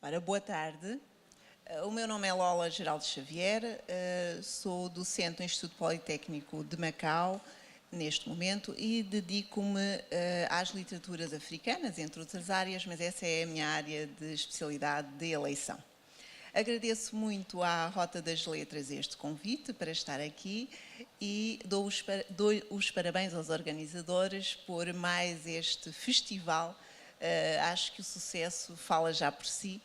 Ora, boa tarde. O meu nome é Lola Geraldo Xavier, sou docente no Instituto Politécnico de Macau, neste momento, e dedico-me às literaturas africanas, entre outras áreas, mas essa é a minha área de especialidade de eleição. Agradeço muito à Rota das Letras este convite para estar aqui e dou os parabéns aos organizadores por mais este festival. Acho que o sucesso fala já por si.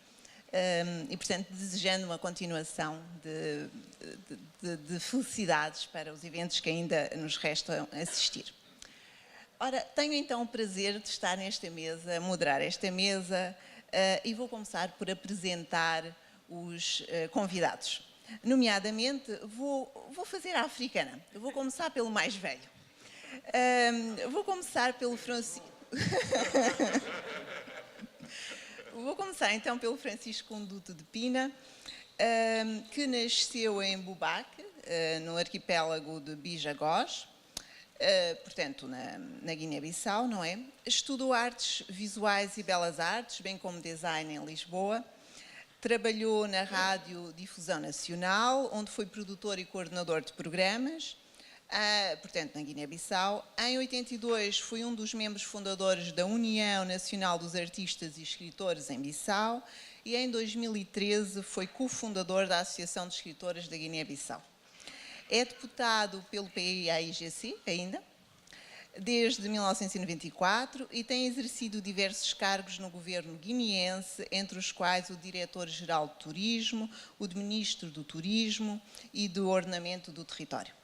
E, portanto, desejando uma continuação de felicidades para os eventos que ainda nos restam assistir. Ora, tenho então o prazer de estar nesta mesa, moderar esta mesa, e vou começar por apresentar os convidados. Nomeadamente, vou fazer a africana. Vou começar pelo mais velho. Vou começar pelo Francisco. Vou começar então pelo Francisco Conduto de Pina, que nasceu em Bubaque, no arquipélago de Bijagós, portanto na Guiné-Bissau, não é? Estudou artes visuais e belas artes, bem como design em Lisboa. Trabalhou na Rádio Difusão Nacional, onde foi produtor e coordenador de programas, portanto na Guiné-Bissau. Em 82 foi um dos membros fundadores da União Nacional dos Artistas e Escritores em Bissau e em 2013 foi cofundador da Associação de Escritores da Guiné-Bissau. É deputado pelo PAIGC ainda, desde 1994 e tem exercido diversos cargos no governo guineense, entre os quais o Diretor-Geral de Turismo, o de Ministro do Turismo e do Ordenamento do Território.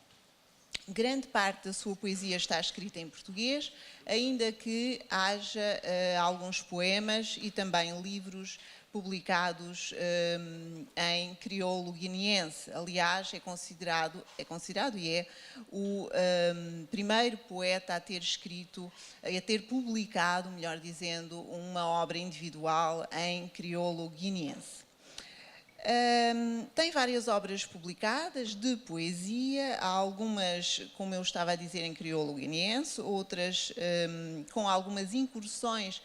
Grande parte da sua poesia está escrita em português, ainda que haja alguns poemas e também livros publicados em crioulo guineense. Aliás, é considerado e é o primeiro poeta a ter escrito, a ter publicado, melhor dizendo, uma obra individual em crioulo guineense. Tem várias obras publicadas de poesia, algumas, como eu estava a dizer, em crioulo guineense, outras com algumas incursões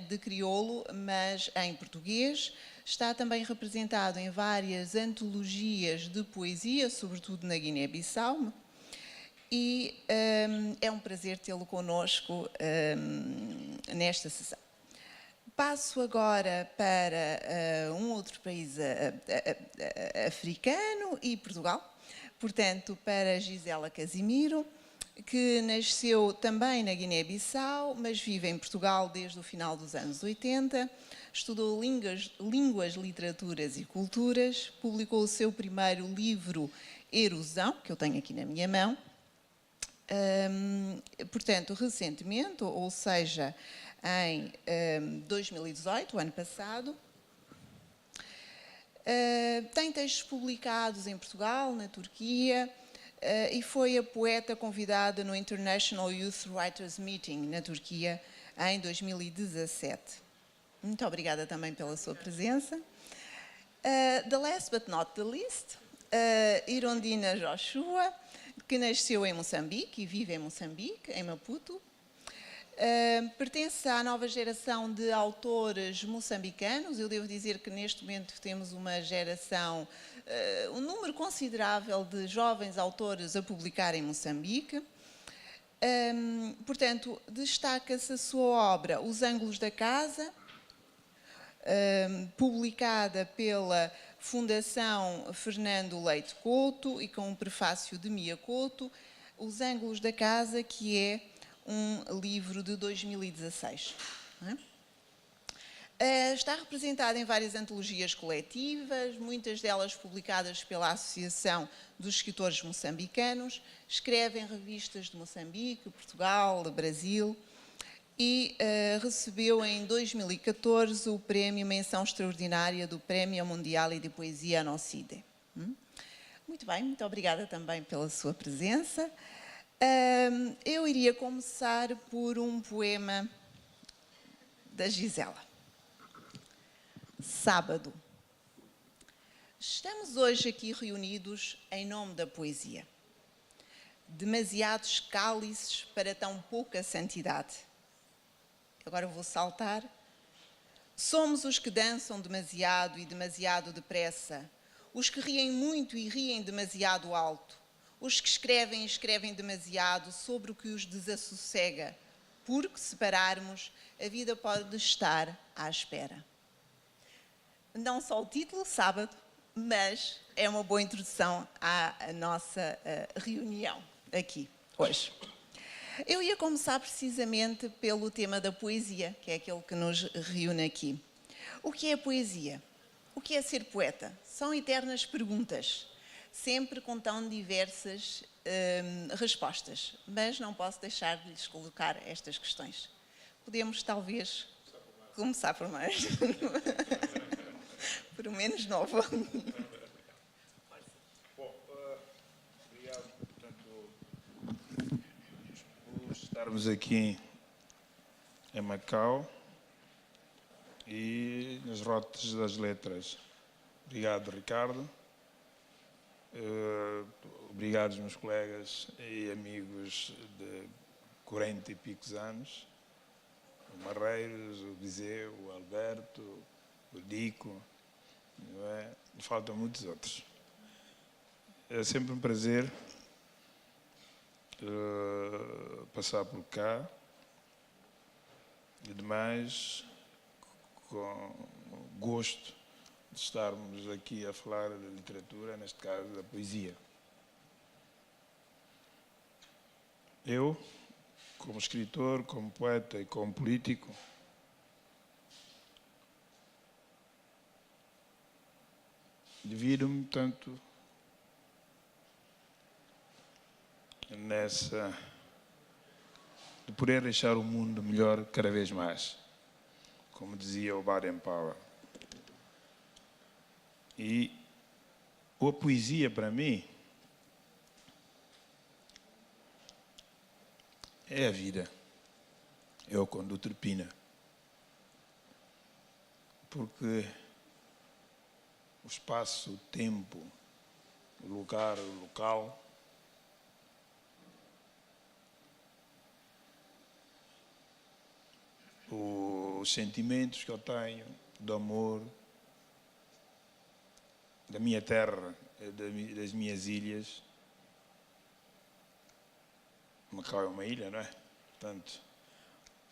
de crioulo, mas em português. Está também representado em várias antologias de poesia, sobretudo na Guiné-Bissau, e é um prazer tê-lo connosco nesta sessão. Passo agora para um outro país africano e Portugal, portanto, para Gisela Casimiro, que nasceu também na Guiné-Bissau, mas vive em Portugal desde o final dos anos 80, estudou línguas, literaturas e culturas, publicou o seu primeiro livro, Erosão, que eu tenho aqui na minha mão, portanto, recentemente, ou seja, em 2018, o ano passado. Tem textos publicados em Portugal, na Turquia, e foi a poeta convidada no International Youth Writers Meeting, na Turquia, em 2017. Muito obrigada também pela sua presença. The last but not the least, Irondina Joshua, que nasceu em Moçambique e vive em Moçambique, em Maputo. Pertence à nova geração de autores moçambicanos. Eu devo dizer que neste momento temos uma geração, um número considerável de jovens autores a publicar em Moçambique. Portanto, destaca-se a sua obra Os Ângulos da Casa, publicada pela Fundação Fernando Leite Couto e com um prefácio de Mia Couto. Os Ângulos da Casa, que é um livro de 2016. Está representada em várias antologias coletivas, muitas delas publicadas pela Associação dos Escritores Moçambicanos, escreve em revistas de Moçambique, Portugal, Brasil e recebeu em 2014 o prémio Menção Extraordinária do Prémio Mundial de Poesia Anocide. Muito bem, muito obrigada também pela sua presença. Eu iria começar por um poema da Gisela. Sábado. Estamos hoje aqui reunidos em nome da poesia. Demasiados cálices para tão pouca santidade. Agora vou saltar. Somos os que dançam demasiado e demasiado depressa, os que riem muito e riem demasiado alto, os que escrevem e escrevem demasiado sobre o que os desassossega, porque se pararmos, a vida pode estar à espera. Não só o título, sábado, mas é uma boa introdução à nossa reunião aqui, hoje. Eu ia começar precisamente pelo tema da poesia, que é aquele que nos reúne aqui. O que é poesia? O que é ser poeta? São eternas perguntas, sempre com tão diversas respostas, mas não posso deixar de lhes colocar estas questões. Podemos, talvez, começar por mais. Por o menos novo. Bom, obrigado, portanto, por estarmos aqui em Macau e nas Rotas das Letras. Obrigado, Ricardo. Obrigado, meus colegas e amigos de 40 e picos anos. O Marreiros, o Viseu, o Alberto, o Dico, não é? E faltam muitos outros. É sempre um prazer passar por cá e demais com gosto de estarmos aqui a falar da literatura, neste caso da poesia. Eu, como escritor, como poeta e como político, divido-me tanto nessa de poder deixar o mundo melhor cada vez mais, como dizia o Baden-Powell. E a poesia, para mim, é a vida, é o conduto de Pina. Porque o espaço, o tempo, o lugar, o local, os sentimentos que eu tenho do amor, da minha terra, das minhas ilhas. Macau é uma ilha, não é? Portanto,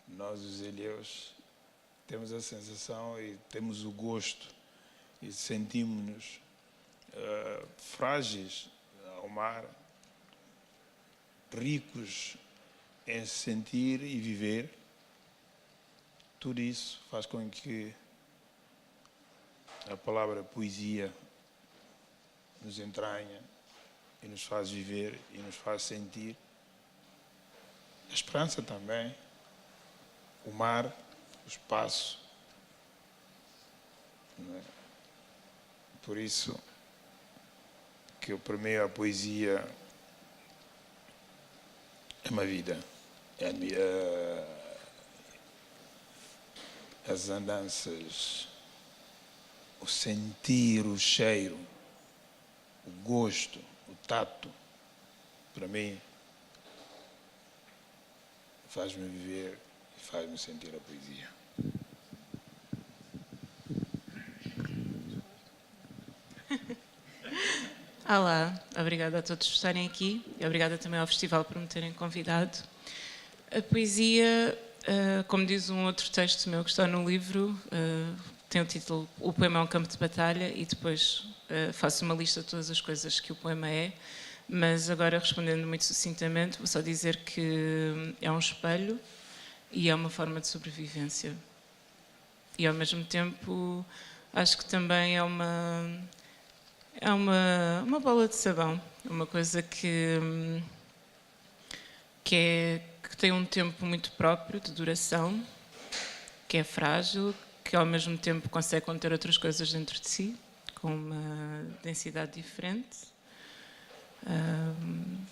nós os ilhéus temos a sensação e temos o gosto e sentimos-nos frágeis ao mar, ricos em sentir e viver. Tudo isso faz com que a palavra poesia nos entranha e nos faz viver e nos faz sentir. A esperança também, o mar, o espaço. Não é? Por isso que para mim a poesia é uma vida. As andanças, o sentir, o cheiro, o gosto, o tato, para mim, faz-me viver e faz-me sentir a poesia. Olá, obrigada a todos por estarem aqui e obrigada também ao Festival por me terem convidado. A poesia, como diz um outro texto meu que está no livro, tem o título O Poema é um Campo de Batalha e depois faço uma lista de todas as coisas que o poema é, mas agora respondendo muito sucintamente, vou só dizer que é um espelho e é uma forma de sobrevivência. E ao mesmo tempo acho que também é uma bola de sabão, uma coisa que tem um tempo muito próprio de duração, que é frágil, que ao mesmo tempo consegue conter outras coisas dentro de si, com uma densidade diferente,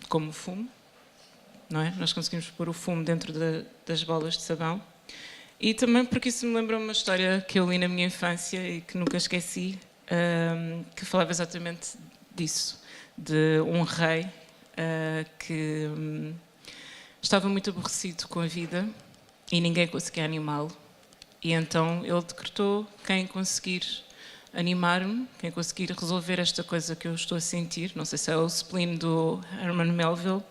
como o fumo, não é? Nós conseguimos pôr o fumo dentro das bolas de sabão. E também porque isso me lembra uma história que eu li na minha infância e que nunca esqueci, que falava exatamente disso, de um rei que estava muito aborrecido com a vida e ninguém conseguia animá-lo. E então ele decretou: quem conseguir animar-me, quem conseguir resolver esta coisa que eu estou a sentir, não sei se é o spleen do Herman Melville,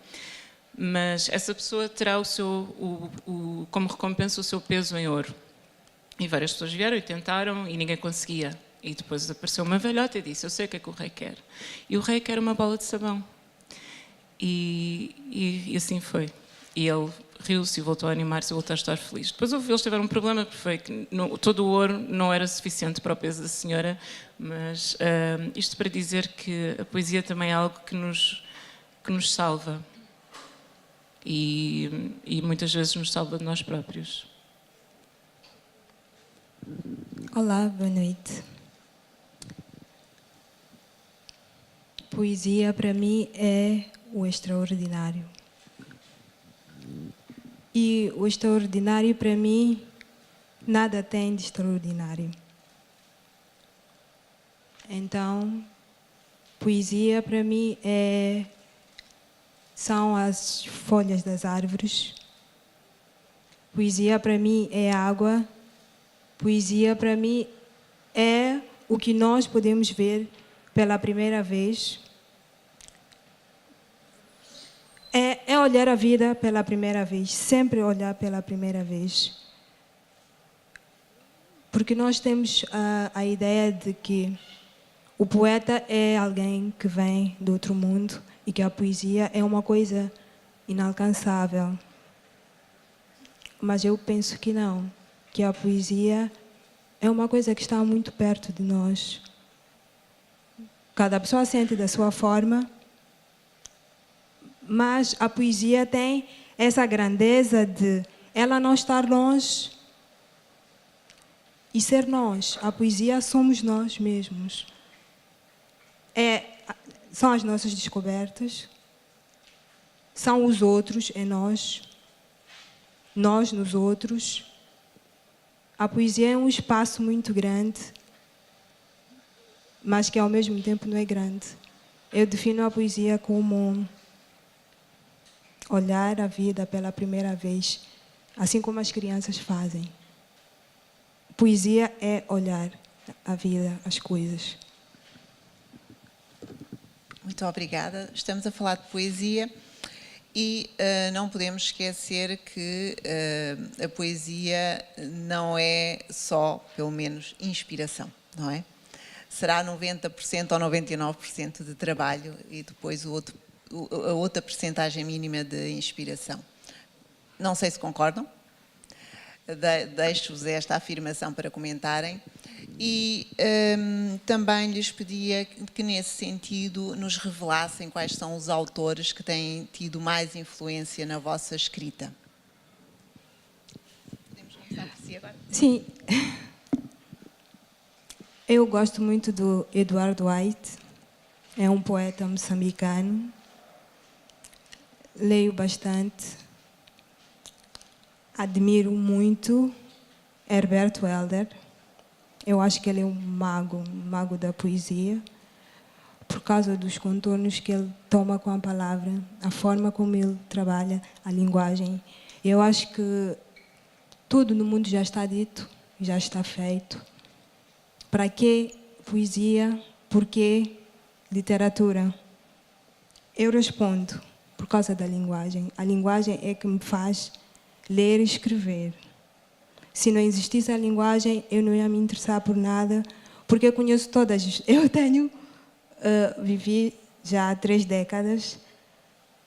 mas essa pessoa terá como recompensa o seu peso em ouro. E várias pessoas vieram e tentaram e ninguém conseguia. E depois apareceu uma velhota e disse: eu sei o que é que o rei quer. E o rei quer uma bola de sabão. E assim foi. E ele riu-se e voltou a animar-se e voltou a estar feliz. Depois eles tiveram um problema, porque foi que todo o ouro não era suficiente para o peso da senhora, mas isto para dizer que a poesia também é algo que nos salva. E muitas vezes nos salva de nós próprios. Olá, boa noite. Poesia para mim é o extraordinário. E o extraordinário para mim nada tem de extraordinário. Então, poesia para mim são as folhas das árvores. Poesia para mim é água. Poesia para mim é o que nós podemos ver pela primeira vez. É olhar a vida pela primeira vez, sempre olhar pela primeira vez. Porque nós temos a ideia de que o poeta é alguém que vem do outro mundo e que a poesia é uma coisa inalcançável. Mas eu penso que não, que a poesia é uma coisa que está muito perto de nós. Cada pessoa sente da sua forma, mas a poesia tem essa grandeza de ela não estar longe e ser nós. A poesia somos nós mesmos. São as nossas descobertas, são os outros em nós, nós nos outros. A poesia é um espaço muito grande, mas que ao mesmo tempo não é grande. Eu defino a poesia como olhar a vida pela primeira vez, assim como as crianças fazem. Poesia é olhar a vida, as coisas. Muito obrigada. Estamos a falar de poesia e não podemos esquecer que a poesia não é só, pelo menos, inspiração, não é? Será 90% ou 99% de trabalho e depois a outra percentagem mínima de inspiração. Não sei se concordam. Deixo-vos esta afirmação para comentarem. E também lhes pedia que, nesse sentido, nos revelassem quais são os autores que têm tido mais influência na vossa escrita. Podemos começar por si agora? Sim. Eu gosto muito do Edward White. É um poeta moçambicano. Leio bastante. Admiro muito Herbert Welder. Eu acho que ele é um mago da poesia, por causa dos contornos que ele toma com a palavra, a forma como ele trabalha, a linguagem. Eu acho que tudo no mundo já está dito, já está feito. Para que poesia? Por que literatura? Eu respondo, por causa da linguagem. A linguagem é que me faz ler e escrever. Se não existisse a linguagem, eu não ia me interessar por nada, porque eu conheço todas. Eu vivi já há 3 décadas,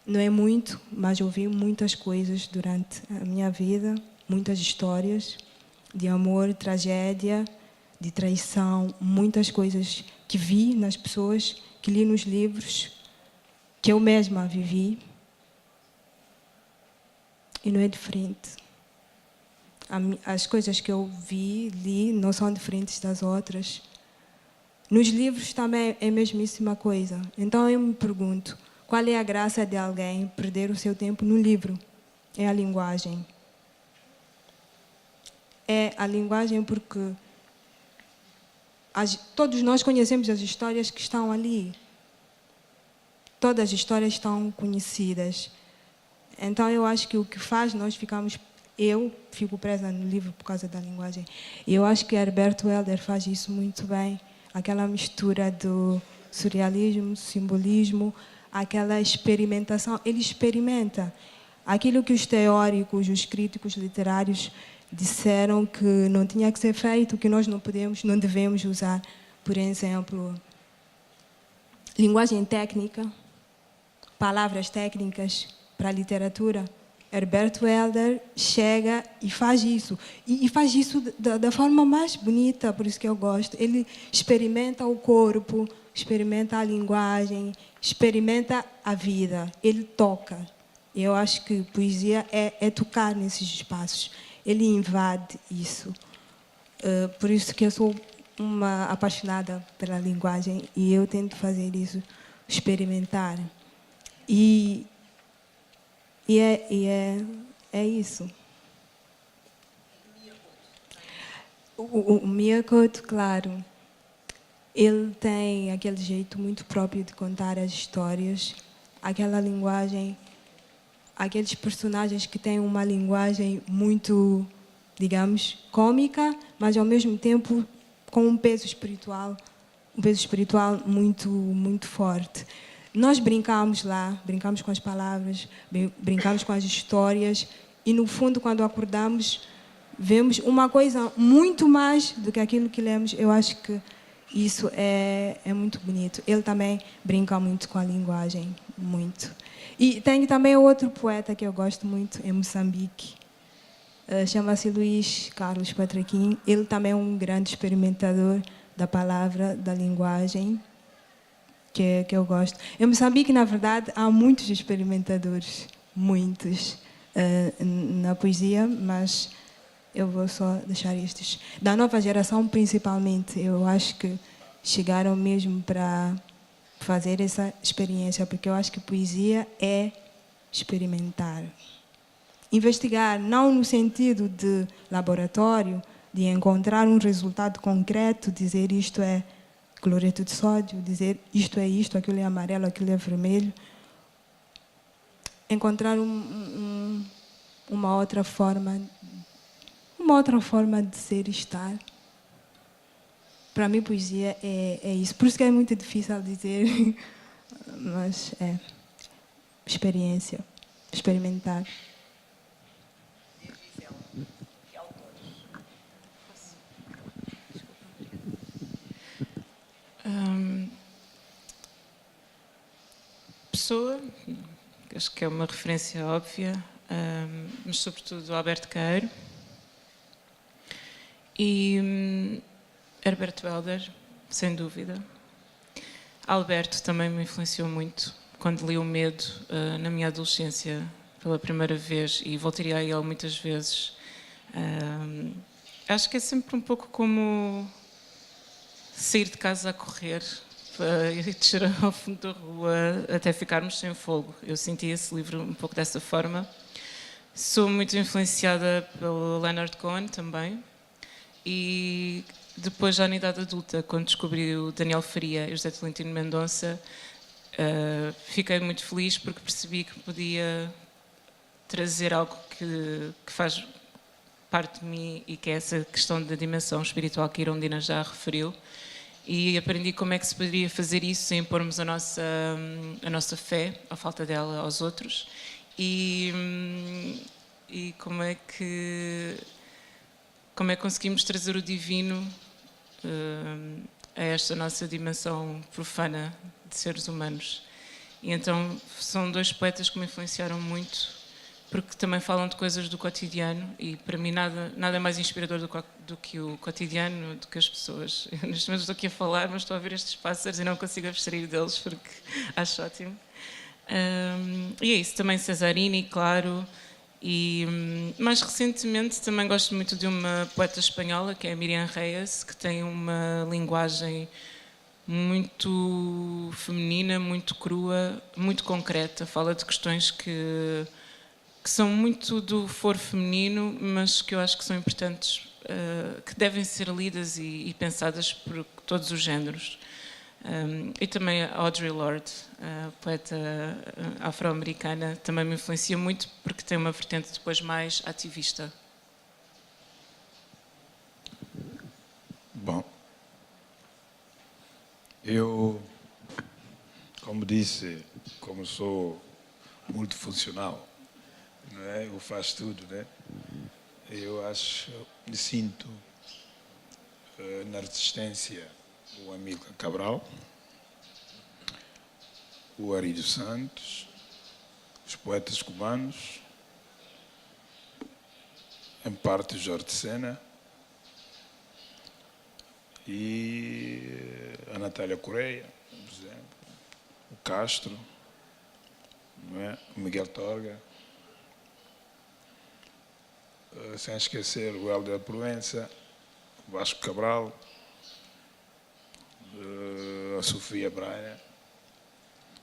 não é muito, mas ouvi muitas coisas durante a minha vida, muitas histórias de amor, tragédia, de traição, muitas coisas que vi nas pessoas, que li nos livros, que eu mesma vivi. E não é diferente. As coisas que eu li, não são diferentes das outras. Nos livros também é a mesmíssima coisa. Então eu me pergunto, qual é a graça de alguém perder o seu tempo no livro? É a linguagem. É a linguagem porque todos nós conhecemos as histórias que estão ali. Todas as histórias estão conhecidas. Então eu acho que o que faz nós ficarmos eu fico presa no livro por causa da linguagem. E eu acho que Herberto Helder faz isso muito bem, aquela mistura do surrealismo, simbolismo, aquela experimentação. Ele experimenta aquilo que os teóricos, os críticos literários disseram que não tinha que ser feito, que nós não podemos, não devemos usar. Por exemplo, linguagem técnica, palavras técnicas para a literatura. Herberto Helder chega e faz isso. E faz isso da forma mais bonita, por isso que eu gosto. Ele experimenta o corpo, experimenta a linguagem, experimenta a vida. Ele toca. Eu acho que poesia é tocar nesses espaços. Ele invade isso. Por isso que eu sou uma apaixonada pela linguagem e eu tento fazer isso, experimentar. E é isso. O Mia Couto, claro, ele tem aquele jeito muito próprio de contar as histórias, aquela linguagem, aqueles personagens que têm uma linguagem muito, digamos, cômica, mas ao mesmo tempo com um peso espiritual muito, muito forte. Nós brincamos lá, brincamos com as palavras, brincamos com as histórias e, no fundo, quando acordamos, vemos uma coisa muito mais do que aquilo que lemos. Eu acho que isso é muito bonito. Ele também brinca muito com a linguagem, muito. E tem também outro poeta que eu gosto muito, em Moçambique, chama-se Luís Carlos Patraquim. Ele também é um grande experimentador da palavra, da linguagem, que eu gosto. Em Moçambique, na verdade, há muitos experimentadores, muitos, na poesia, mas eu vou só deixar estes. Da nova geração, principalmente, eu acho que chegaram mesmo para fazer essa experiência, porque eu acho que poesia é experimentar. Investigar, não no sentido de laboratório, de encontrar um resultado concreto, dizer isto é cloreto de sódio, dizer isto é isto, aquilo é amarelo, aquilo é vermelho. Encontrar uma outra forma de ser e estar. Para mim, poesia é isso. Por isso que é muito difícil dizer, mas é experiência, experimentar. Pessoa, acho que é uma referência óbvia, mas sobretudo Alberto Queiro e Herberto Helder, sem dúvida. Alberto também me influenciou muito quando li O Medo na minha adolescência pela primeira vez e voltaria a ele muitas vezes. Acho que é sempre um pouco como sair de casa a correr e descer ao fundo da rua até ficarmos sem fogo. Eu senti esse livro um pouco dessa forma. Sou muito influenciada pelo Leonard Cohen também. E depois, já na idade adulta, quando descobri o Daniel Faria e o José Tolentino Mendonça, fiquei muito feliz porque percebi que podia trazer algo que faz parte de mim e que é essa questão da dimensão espiritual que a Irondina já referiu. E aprendi como é que se poderia fazer isso sem impormos a nossa fé, a falta dela, aos outros. E como é que conseguimos trazer o divino a esta nossa dimensão profana de seres humanos. E então são dois poetas que me influenciaram muito, porque também falam de coisas do cotidiano e para mim nada é mais inspirador do que o cotidiano, do que as pessoas. Eu, neste momento estou aqui a falar, mas estou a ver estes pássaros e não consigo abstrair deles porque acho ótimo. E é isso, também Cesarini, claro. E mais recentemente também gosto muito de uma poeta espanhola, que é a Miriam Reyes, que tem uma linguagem muito feminina, muito crua, muito concreta. Fala de questões que são muito do foro feminino, mas que eu acho que são importantes, que devem ser lidas e pensadas por todos os géneros. E também a Audre Lorde, a poeta afro-americana, também me influencia muito, porque tem uma vertente depois mais ativista. Bom, eu, como disse, como sou multifuncional, não é? Eu faço tudo, né? Eu acho, me sinto na resistência o Amílcar Cabral, o Arílio Santos, os poetas cubanos, em parte o Jorge de Sena e a Natália Correia, por exemplo, o Castro, não é? O Miguel Torga, sem esquecer o Hélder Proença, o Vasco Cabral, a Sofia Braga,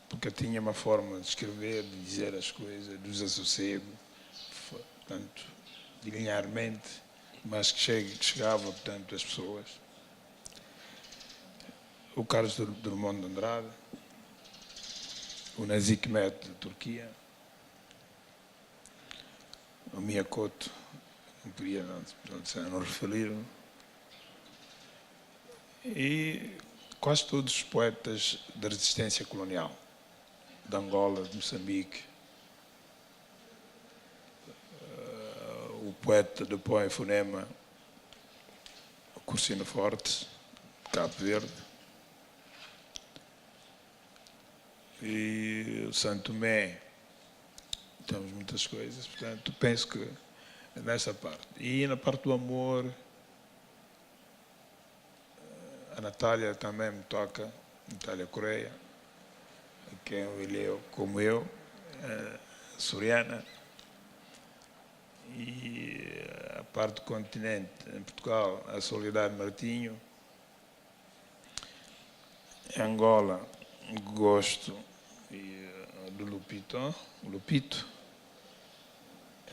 porque tinha uma forma de escrever, de dizer as coisas, do desassossego, portanto, linearmente, mas que chegava, portanto, às pessoas. O Carlos Drummond de Andrade, o Nazik Met de Turquia, o Miyakoto, não podia não referir, e quase todos os poetas da resistência colonial, de Angola, de Moçambique, o poeta de poema e fonema, o Cursino Forte, de Cabo Verde, e o Santo Tomé, temos muitas coisas, portanto, penso que nessa parte. E na parte do amor, a Natália também me toca, Natália Correia, quem eu leio como eu, Soriana, e a parte do continente, em Portugal, a Soledade Martinho, em Angola, gosto do Lupito,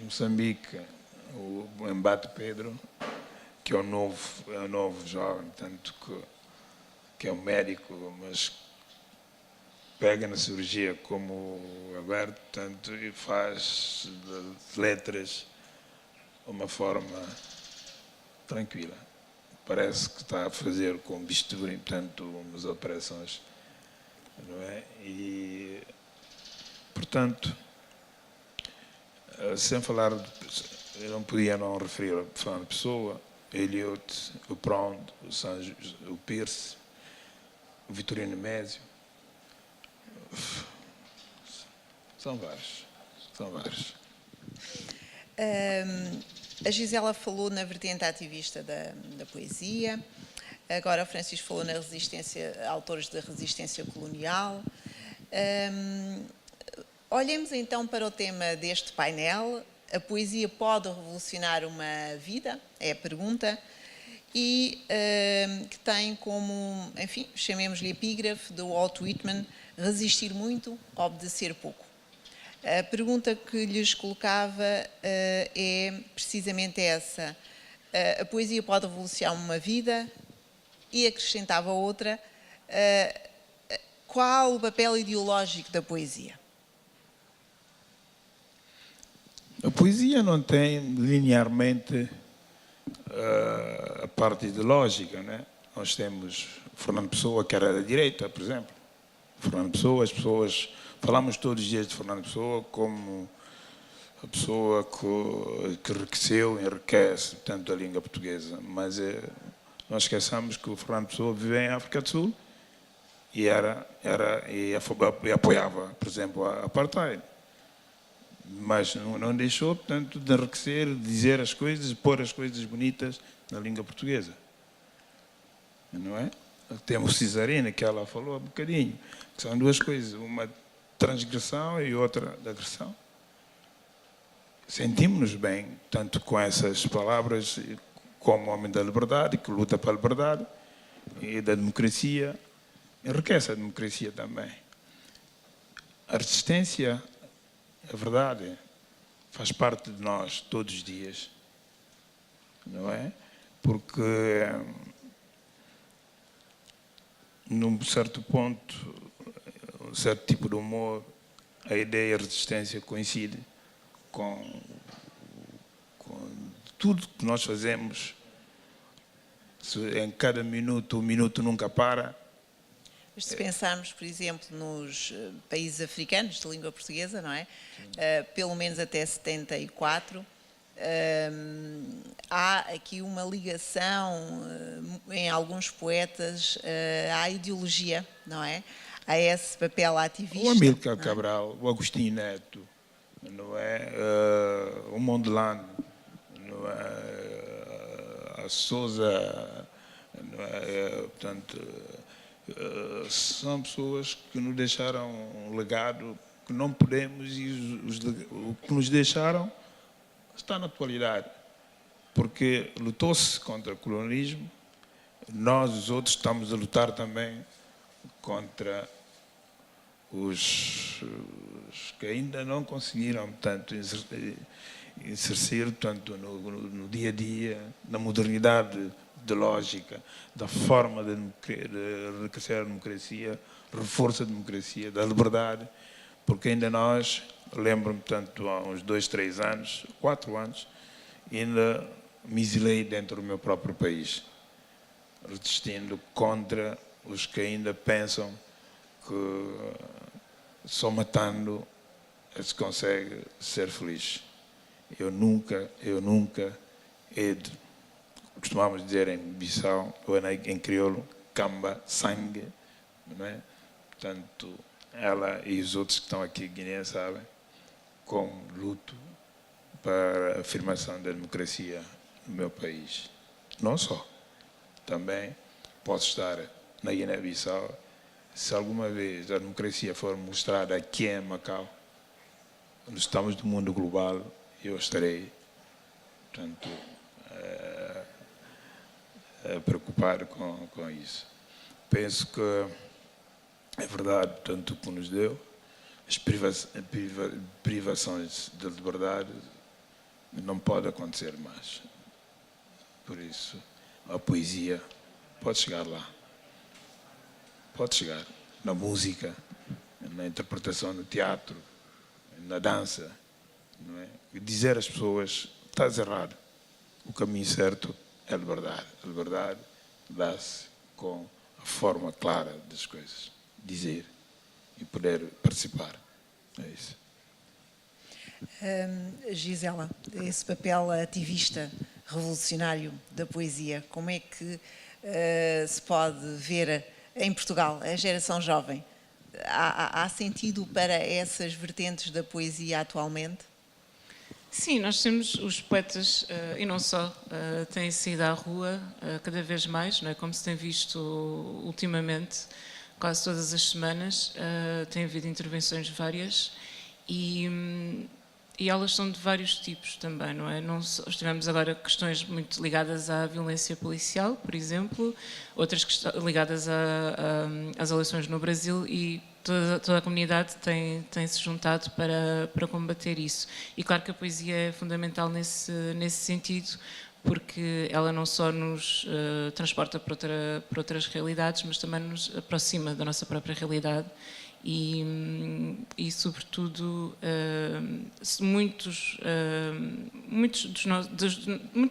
em Moçambique, o Embate Pedro, que é o novo jovem, tanto que é um médico, mas pega na cirurgia como o Alberto, tanto e faz de letras uma forma tranquila. Parece que está a fazer com bisturi, portanto, umas operações, não é? E, portanto, sem falar, eu não podia não referir a Fernando Pessoa, Eliot, o Pround, o Pierce, o Vitorino Mésio. São vários. A Gisela falou na vertente ativista da poesia, agora o Francisco falou na resistência, autores da resistência colonial. Olhemos então para o tema deste painel. A poesia pode revolucionar uma vida? É a pergunta. E que tem como, enfim, chamemos-lhe epígrafe do Walt Whitman, resistir muito, obedecer pouco. A pergunta que lhes colocava é precisamente essa. A poesia pode revolucionar uma vida? E acrescentava outra. Qual o papel ideológico da poesia? A poesia não tem linearmente a parte ideológica, né? Nós temos Fernando Pessoa, que era da direita, por exemplo. Fernando Pessoa, as pessoas... Falamos todos os dias de Fernando Pessoa como a pessoa que enriquece, portanto, a língua portuguesa. Mas nós esquecemos que o Fernando Pessoa vivia em África do Sul e apoiava, por exemplo, a apartheid. Mas não deixou, portanto, de enriquecer, de dizer as coisas, de pôr as coisas bonitas na língua portuguesa. Não é? Temos Cesarina, que ela falou há bocadinho, que são duas coisas, uma transgressão e outra de agressão. Sentimos-nos bem, tanto com essas palavras, como homem da liberdade, que luta pela liberdade, e da democracia, enriquece a democracia também. A resistência, a verdade, faz parte de nós todos os dias, não é? Porque, num certo ponto, um certo tipo de humor, a ideia e a resistência coincidem, com tudo que nós fazemos. Em cada minuto, o minuto nunca para. Mas se pensarmos, por exemplo, nos países africanos de língua portuguesa, não é? Pelo menos até 74, há aqui uma ligação em alguns poetas à ideologia, não é? A esse papel ativista. O Amílcar Cabral, o Agostinho Neto, não é? O Mondlane, não é? A Sousa, não é? Portanto, são pessoas que nos deixaram um legado que não podemos, e o que nos deixaram está na atualidade, porque lutou-se contra o colonialismo, nós, os outros, estamos a lutar também contra os que ainda não conseguiram, tanto inserir tanto no dia a dia, na modernidade de lógica, da forma de crescer a democracia, reforço a democracia, da liberdade, porque ainda nós, lembro-me, tanto há uns 2, 3 anos, 4 anos, ainda me exilei dentro do meu próprio país, resistindo contra os que ainda pensam que só matando se consegue ser feliz. Eu nunca hei de, costumamos dizer em Bissau, ou em crioulo, camba, sangue, não é? Portanto, ela e os outros que estão aqui em Guiné sabem como luto para a afirmação da democracia no meu país. Não só. Também posso estar na Guiné-Bissau. Se alguma vez a democracia for mostrada aqui em Macau, onde estamos no mundo global, eu estarei, portanto, preocupado com isso. Penso que é verdade, tanto que nos deu, as privações de liberdade não pode acontecer mais. Por isso, a poesia pode chegar lá. Pode chegar na música, na interpretação, no teatro, na dança. Não é? E dizer às pessoas, estás errado. O caminho certo é a liberdade. A liberdade dá-se com a forma clara das coisas. Dizer e poder participar. É isso. Gisela, esse papel ativista, revolucionário da poesia, como é que se pode ver em Portugal, a geração jovem? Há sentido para essas vertentes da poesia atualmente? Sim, nós temos os poetas, e não só, têm saído à rua cada vez mais, não é? Como se tem visto ultimamente, quase todas as semanas, tem havido intervenções várias e elas são de vários tipos também, não é? Nós tivemos agora questões muito ligadas à violência policial, por exemplo, outras ligadas às eleições no Brasil, e toda a comunidade tem se juntado para combater isso. E claro que a poesia é fundamental nesse sentido, porque ela não só nos transporta para outras realidades, mas também nos aproxima da nossa própria realidade. E sobretudo, muitos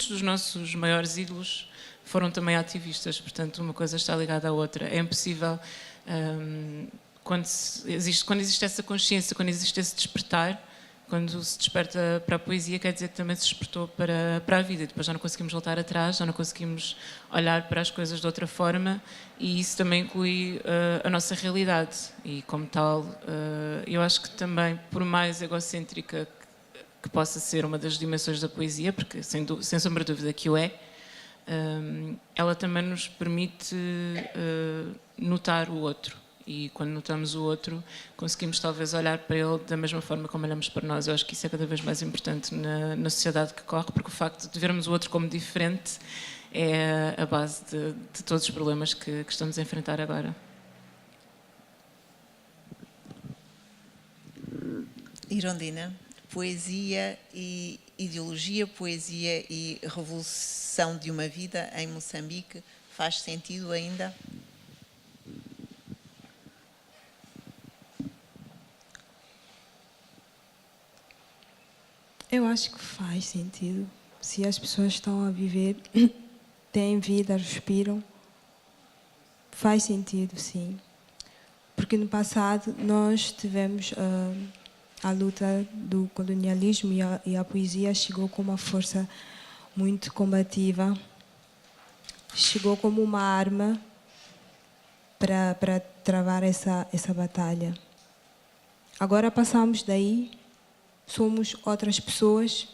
dos nossos maiores ídolos foram também ativistas, portanto uma coisa está ligada à outra. É impossível, quando existe essa consciência, quando existe esse despertar, quando se desperta para a poesia, quer dizer que também se despertou para a vida. Depois já não conseguimos voltar atrás, já não conseguimos olhar para as coisas de outra forma, e isso também inclui a nossa realidade. E como tal, eu acho que também, por mais egocêntrica que possa ser uma das dimensões da poesia, porque sem sombra de dúvida que o é, ela também nos permite notar o outro. E quando notamos o outro, conseguimos talvez olhar para ele da mesma forma como olhamos para nós. Eu acho que isso é cada vez mais importante na sociedade que corre, porque o facto de vermos o outro como diferente é a base de todos os problemas que estamos a enfrentar agora. Irondina, poesia e ideologia, poesia e revolução de uma vida em Moçambique, faz sentido ainda? Eu acho que faz sentido. Se as pessoas estão a viver, têm vida, respiram, faz sentido, sim. Porque no passado nós tivemos a luta do colonialismo e a poesia chegou com uma força muito combativa, chegou como uma arma para travar essa batalha. Agora passamos daí, somos outras pessoas,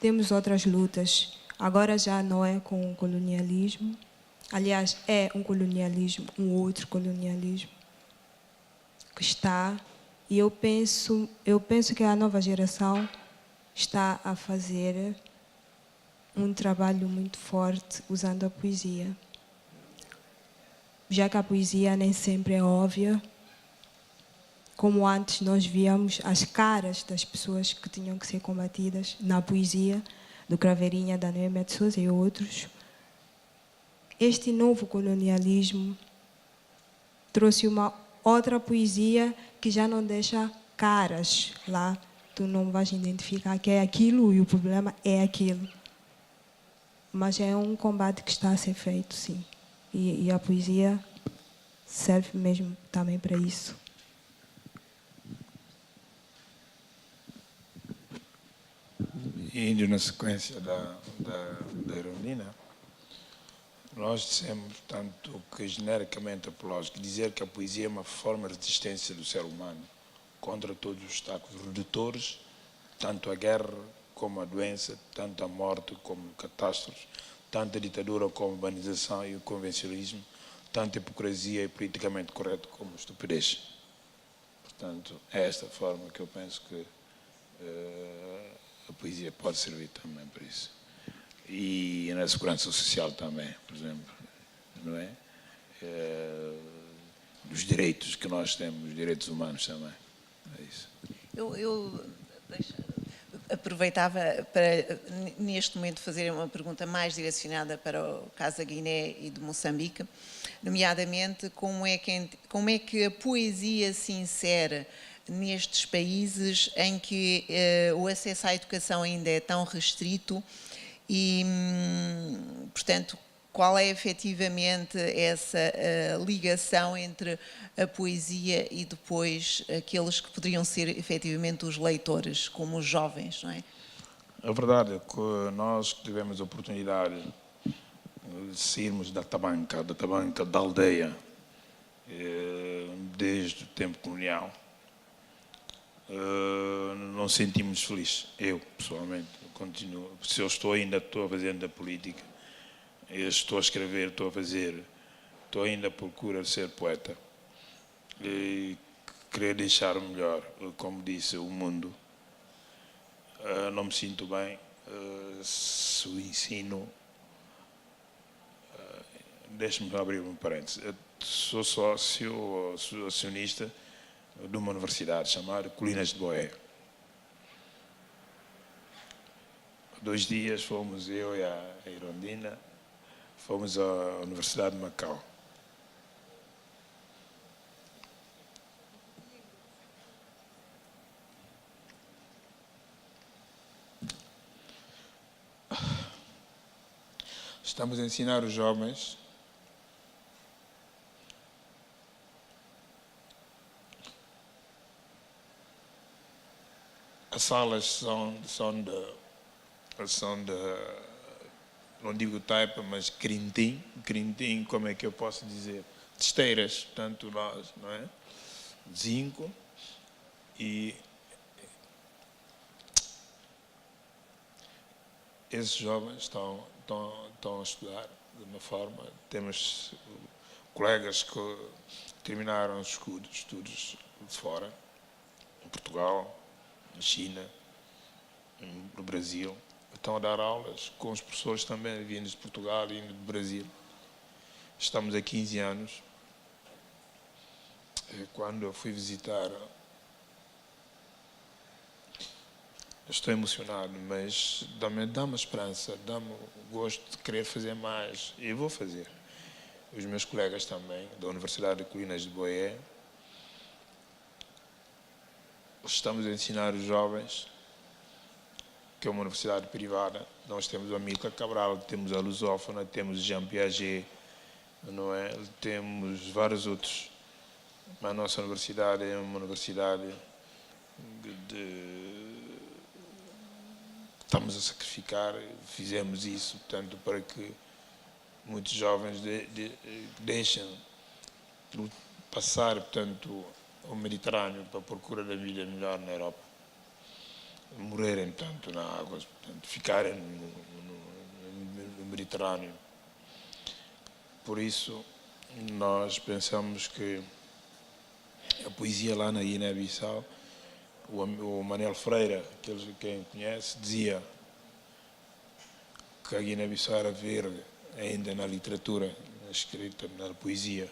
temos outras lutas. Agora já não é com o colonialismo. Aliás, é um colonialismo, um outro colonialismo que está. E eu penso que a nova geração está a fazer um trabalho muito forte usando a poesia. Já que a poesia nem sempre é óbvia, como antes nós víamos as caras das pessoas que tinham que ser combatidas na poesia, do Craveirinha, da Noêmia de Souza e outros. Este novo colonialismo trouxe uma outra poesia que já não deixa caras lá. Tu não vais identificar que é aquilo e o problema é aquilo. Mas é um combate que está a ser feito, sim. E a poesia serve mesmo também para isso. E indo na sequência da Erundina, nós dissemos, tanto que genericamente apológico, dizer que a poesia é uma forma de resistência do ser humano contra todos os obstáculos redutores, tanto a guerra como a doença, tanto a morte como catástrofes, tanto a ditadura como a urbanização e o convencionalismo, tanto a hipocrisia e politicamente correto como a estupidez. Portanto, é esta forma que eu penso que a poesia pode servir também para isso. E na segurança social também, por exemplo, não é? Dos direitos que nós temos, os direitos humanos também. É isso. Eu aproveitava para, neste momento, fazer uma pergunta mais direcionada para o caso da Guiné e de Moçambique, nomeadamente como é que a poesia se insere nestes países em que o acesso à educação ainda é tão restrito e, portanto, qual é efetivamente essa ligação entre a poesia e depois aqueles que poderiam ser efetivamente os leitores, como os jovens, não é? A verdade é que nós tivemos a oportunidade de sairmos da tabanca da aldeia, desde o tempo colonial. Não sentimos felizes. Eu, pessoalmente, continuo. Se eu ainda estou fazendo a política, eu estou a escrever, estou ainda à procura de ser poeta. E querer deixar o melhor, como disse, o mundo. Não me sinto bem se o ensino... Deixe-me abrir um parênteses. Eu sou sócio, sou acionista de uma universidade chamada Colinas de Boé. Há 2 dias fomos eu e a Erundina, fomos à Universidade de Macau. Estamos a ensinar os jovens as salas são de não digo taipa, mas crintim, como é que eu posso dizer? De esteiras, tanto nós, não é? Zinco e esses jovens estão a estudar de uma forma. Temos colegas que terminaram os estudos de fora, em Portugal, na China, no Brasil. Estão a dar aulas com os professores também vindos de Portugal e do Brasil. Estamos há 15 anos. Quando eu fui visitar, estou emocionado, mas dá-me esperança, dá-me o gosto de querer fazer mais. E eu vou fazer. Os meus colegas também, da Universidade de Colinas de Boé, estamos a ensinar os jovens que é uma universidade privada. Nós temos a Amílcar Cabral, temos a Lusófona, temos Jean Piaget, não é? Temos vários outros. Mas a nossa universidade é uma universidade estamos a sacrificar, fizemos isso, portanto, para que muitos jovens deixem passar, portanto, o Mediterrâneo para a procura da vida melhor na Europa. Morrerem, portanto, na água, portanto, ficarem no Mediterrâneo. Por isso, nós pensamos que a poesia lá na Guiné-Bissau, o Manel Freire, quem conhece, dizia que a Guiné-Bissau era verde ainda na literatura, na escrita, na poesia.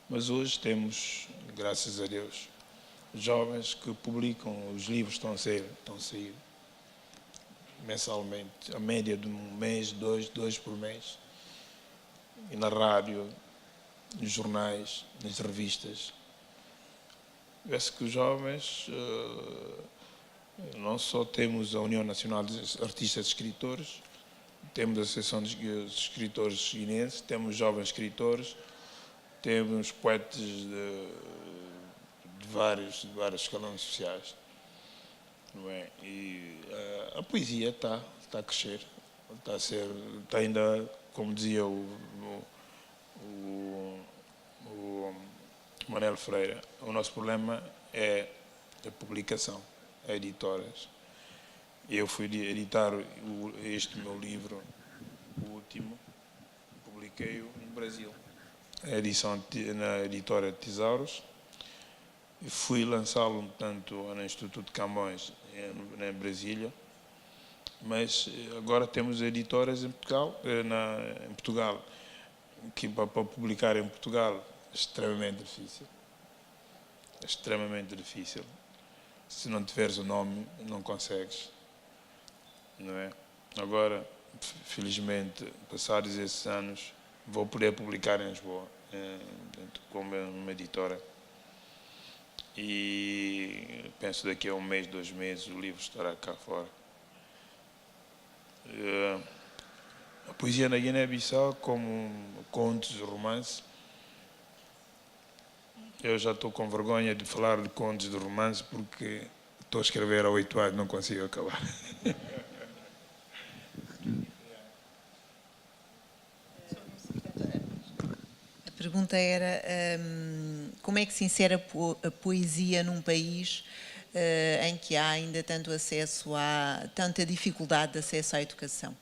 Mas hoje temos, graças a Deus, jovens que publicam, os livros estão a sair mensalmente, a média de um mês, dois por mês, e na rádio, nos jornais, nas revistas. Vê-se que os jovens, não só temos a União Nacional de Artistas e Escritores, temos a Associação de Escritores Guinenses, temos jovens escritores, temos poetas de vários escalões sociais, não é? E a poesia está a crescer, está ainda, como dizia o Manel Freire, o nosso problema é a publicação, é editoras. Eu fui editar este meu livro, o último, publiquei-o no Brasil, a edição na editora Tesauros, e fui lançá-lo, tanto no Instituto de Camões, em Brasília, mas agora temos editoras em Portugal, que para publicar em Portugal é extremamente difícil. Se não tiveres o nome, não consegues, não é? Agora, felizmente, passados esses anos, vou poder publicar em Lisboa, como uma editora. E penso daqui a um mês, 2 meses, o livro estará cá fora. A poesia na Guiné-Bissau, como contos, romance. Eu já estou com vergonha de falar de contos de romance porque estou a escrever há 8 anos, não consigo acabar. A pergunta era como é que se insere a poesia num país em que há ainda tanta dificuldade de acesso à educação,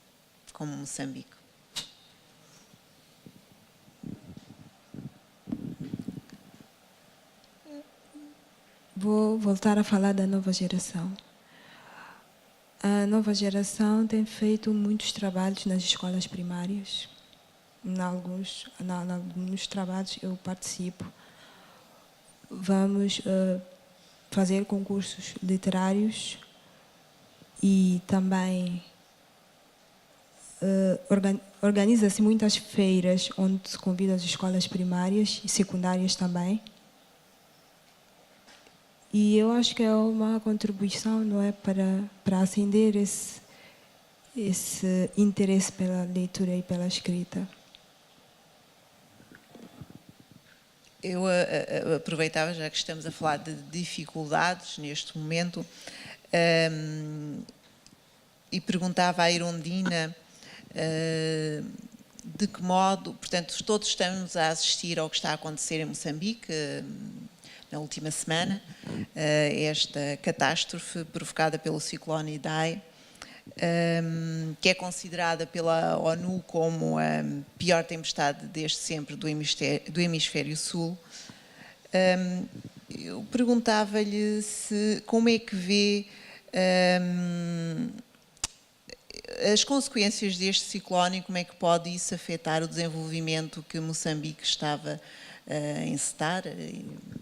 como Moçambique? Vou voltar a falar da nova geração. A nova geração tem feito muitos trabalhos nas escolas primárias. Em alguns trabalhos eu participo. Vamos fazer concursos literários e também organiza-se muitas feiras onde se convida as escolas primárias e secundárias também. E eu acho que é uma contribuição, não é, para acender esse interesse pela leitura e pela escrita. Eu aproveitava, já que estamos a falar de dificuldades neste momento, e perguntava à Irondina de que modo, portanto, todos estamos a assistir ao que está a acontecer em Moçambique, na última semana, esta catástrofe provocada pelo ciclone Idai, que é considerada pela ONU como a pior tempestade desde sempre do hemisfério sul. Eu perguntava-lhe como é que vê as consequências deste ciclone e como é que pode isso afetar o desenvolvimento que Moçambique estava a encetar,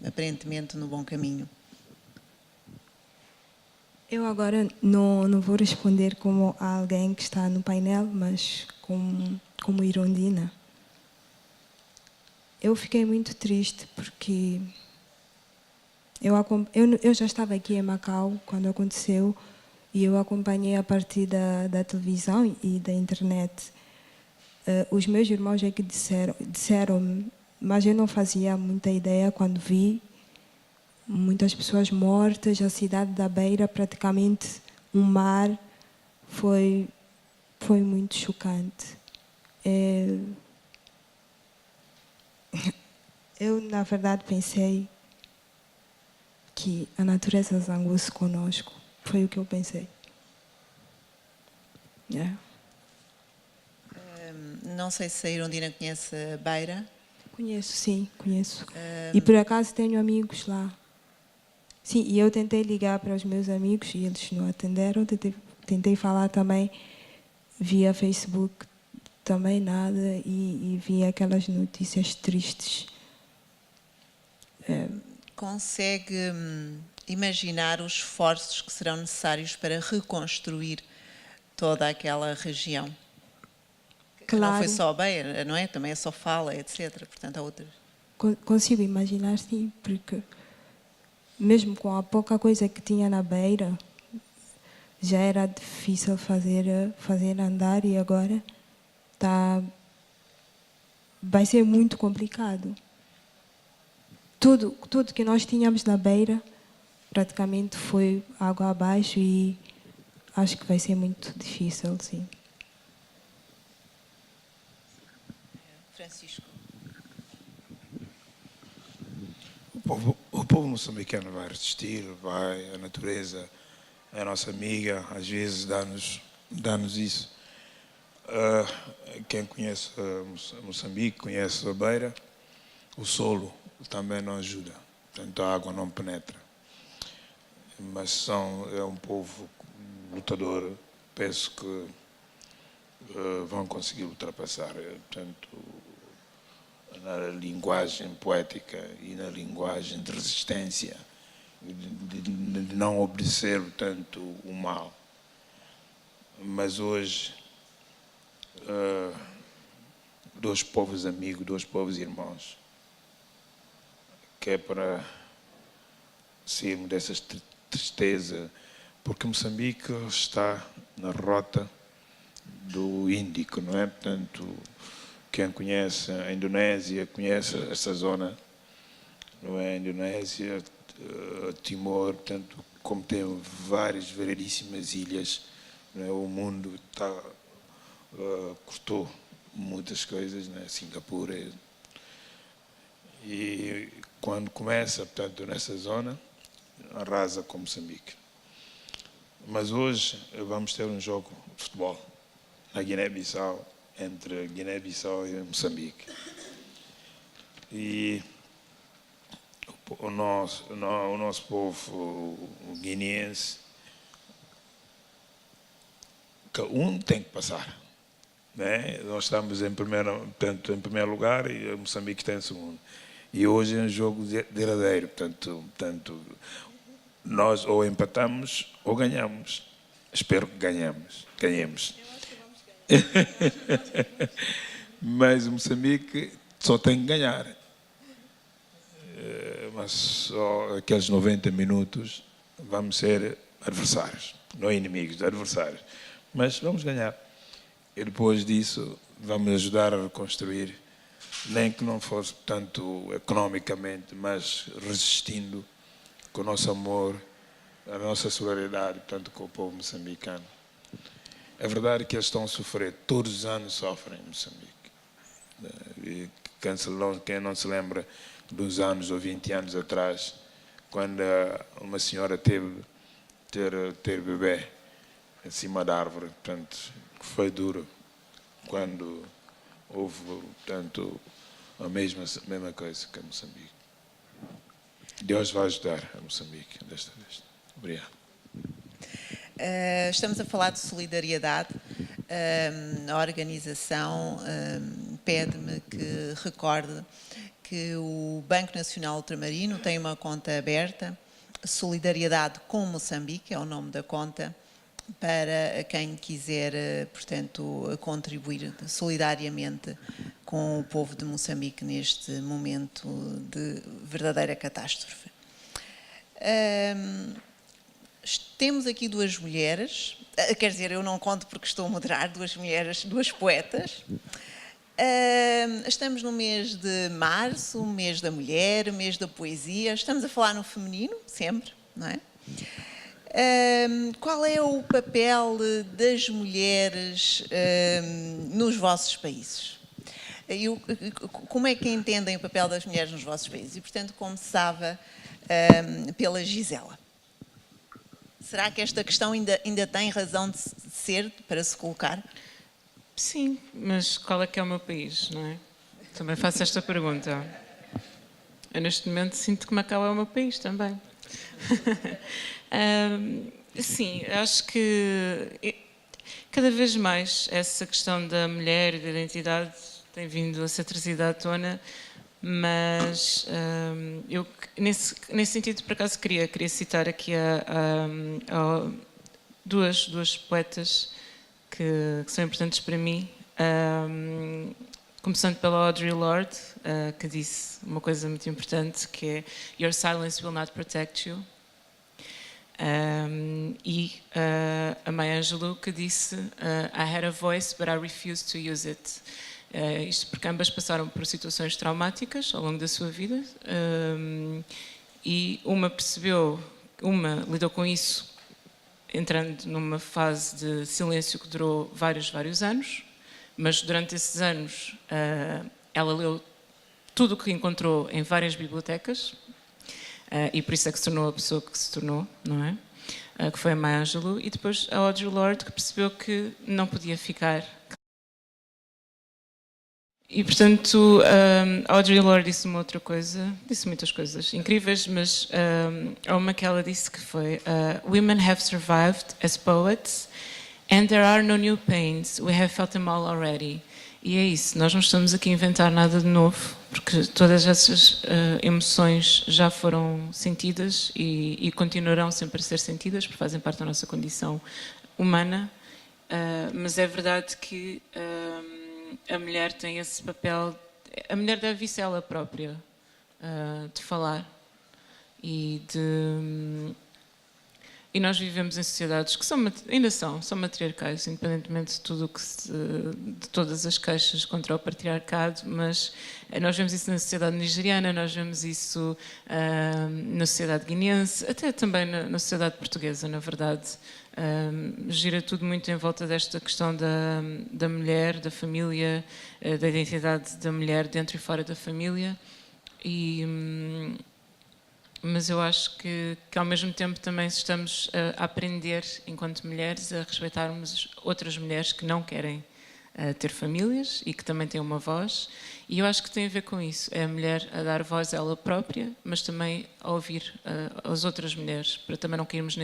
aparentemente no bom caminho. Eu agora não vou responder como alguém que está no painel, mas como Irondina. Eu fiquei muito triste porque eu já estava aqui em Macau quando aconteceu e eu acompanhei a partir da televisão e da internet. Os meus irmãos é que disseram-me, mas eu não fazia muita ideia quando vi muitas pessoas mortas, a cidade da Beira praticamente um mar. Foi muito chocante. Eu, na verdade, pensei que a natureza zangou-se conosco. Foi o que eu pensei. Não sei se a Irondina conhece a Beira. Conheço, sim, conheço. E por acaso tenho amigos lá. Sim, e eu tentei ligar para os meus amigos e eles não atenderam. Tentei falar também via Facebook, também nada. E vi aquelas notícias tristes. Consegue imaginar os esforços que serão necessários para reconstruir toda aquela região? Claro. Não foi só a Beira, não é? Também é Sofala, etc. Portanto, há outras. Consigo imaginar, sim, porque mesmo com a pouca coisa que tinha na Beira, já era difícil fazer andar e agora vai ser muito complicado. Tudo que nós tínhamos na Beira praticamente foi água abaixo e acho que vai ser muito difícil, sim. Francisco. O povo moçambicano vai resistir, a natureza é a nossa amiga, às vezes dá-nos isso. Quem conhece Moçambique, conhece a Beira, o solo também não ajuda, portanto a água não penetra. Mas é um povo lutador, penso que vão conseguir ultrapassar, portanto, na linguagem poética e na linguagem de resistência, de não obedecer tanto o mal. Mas hoje, dois povos amigos, dois povos irmãos, que é para sairmos dessa tristeza, porque Moçambique está na rota do Índico, não é? Portanto, quem conhece a Indonésia, conhece essa zona, não é? A Indonésia, Timor, portanto, como tem várias variedíssimas ilhas, não é? O mundo cortou muitas coisas, não é? Singapura. E quando começa, portanto, nessa zona, arrasa com Moçambique. Mas hoje vamos ter um jogo de futebol na Guiné-Bissau, entre Guiné-Bissau e Moçambique. E o nosso povo guineense, tem que passar. Né? Nós estamos em primeiro lugar e Moçambique está em segundo. E hoje é um jogo derradeiro, portanto, nós ou empatamos ou ganhamos. Espero que ganhemos. Mas o Moçambique só tem que ganhar. Mas só aqueles 90 minutos vamos ser adversários, não inimigos, adversários. Mas vamos ganhar. E depois disso vamos ajudar a reconstruir, nem que não fosse tanto economicamente, mas resistindo com o nosso amor, a nossa solidariedade, tanto com o povo moçambicano. É verdade que eles estão a sofrer, todos os anos sofrem em Moçambique. E quem não se lembra dos anos ou 20 anos atrás, quando uma senhora teve bebê em cima da árvore, portanto, que foi duro, quando houve, portanto, a mesma coisa que a Moçambique. Deus vai ajudar a Moçambique desta vez. Obrigado. Estamos a falar de solidariedade. A organização pede-me que recorde que o Banco Nacional Ultramarino tem uma conta aberta, Solidariedade com Moçambique, é o nome da conta, para quem quiser, portanto, contribuir solidariamente com o povo de Moçambique neste momento de verdadeira catástrofe. temos aqui duas mulheres, quer dizer, eu não conto porque estou a moderar, duas mulheres, duas poetas. Estamos no mês de março, mês da mulher, mês da poesia. Estamos a falar no feminino, sempre, não é? Qual é o papel das mulheres nos vossos países? Como é que entendem o papel das mulheres nos vossos países? E, portanto, começava pela Gisela. Será que esta questão ainda tem razão de ser para se colocar? Sim, mas qual é que é o meu país, não é? Também faço esta pergunta. Eu neste momento sinto que Macau é o meu país também. Sim, acho que cada vez mais essa questão da mulher e da identidade tem vindo a ser trazida à tona, mas eu nesse sentido por acaso queria citar aqui duas poetas que são importantes para mim, começando pela Audre Lorde, que disse uma coisa muito importante, que é "Your silence will not protect you", e a Maya Angelou, que disse "I had a voice but I refused to use it". Isto porque ambas passaram por situações traumáticas ao longo da sua vida, e uma lidou com isso entrando numa fase de silêncio que durou vários anos, mas durante esses anos ela leu tudo o que encontrou em várias bibliotecas, e por isso é que se tornou a pessoa que se tornou, não é? Que foi a Maya Angelou, e depois a Audre Lorde, que percebeu que não podia ficar. E, portanto, Audre Lorde disse uma outra coisa, disse muitas coisas incríveis, mas há uma que ela disse que foi "Women have survived as poets and there are no new pains, we have felt them all already". E é isso, nós não estamos aqui a inventar nada de novo, porque todas essas emoções já foram sentidas e continuarão sempre a ser sentidas, porque fazem parte da nossa condição humana, mas é verdade que a mulher tem esse papel, a mulher deve ser ela própria de falar e nós vivemos em sociedades que ainda são matriarcais, independentemente de tudo de todas as queixas contra o patriarcado, mas nós vemos isso na sociedade nigeriana, nós vemos isso na sociedade guineense, até também na sociedade portuguesa, na verdade. Gira tudo muito em volta desta questão da mulher, da família, da identidade da mulher dentro e fora da família, mas eu acho que ao mesmo tempo também estamos a aprender, enquanto mulheres, a respeitarmos outras mulheres que não querem ter famílias e que também têm uma voz, e eu acho que tem a ver com isso, é a mulher a dar voz a ela própria, mas também a ouvir as outras mulheres, para também não cairmos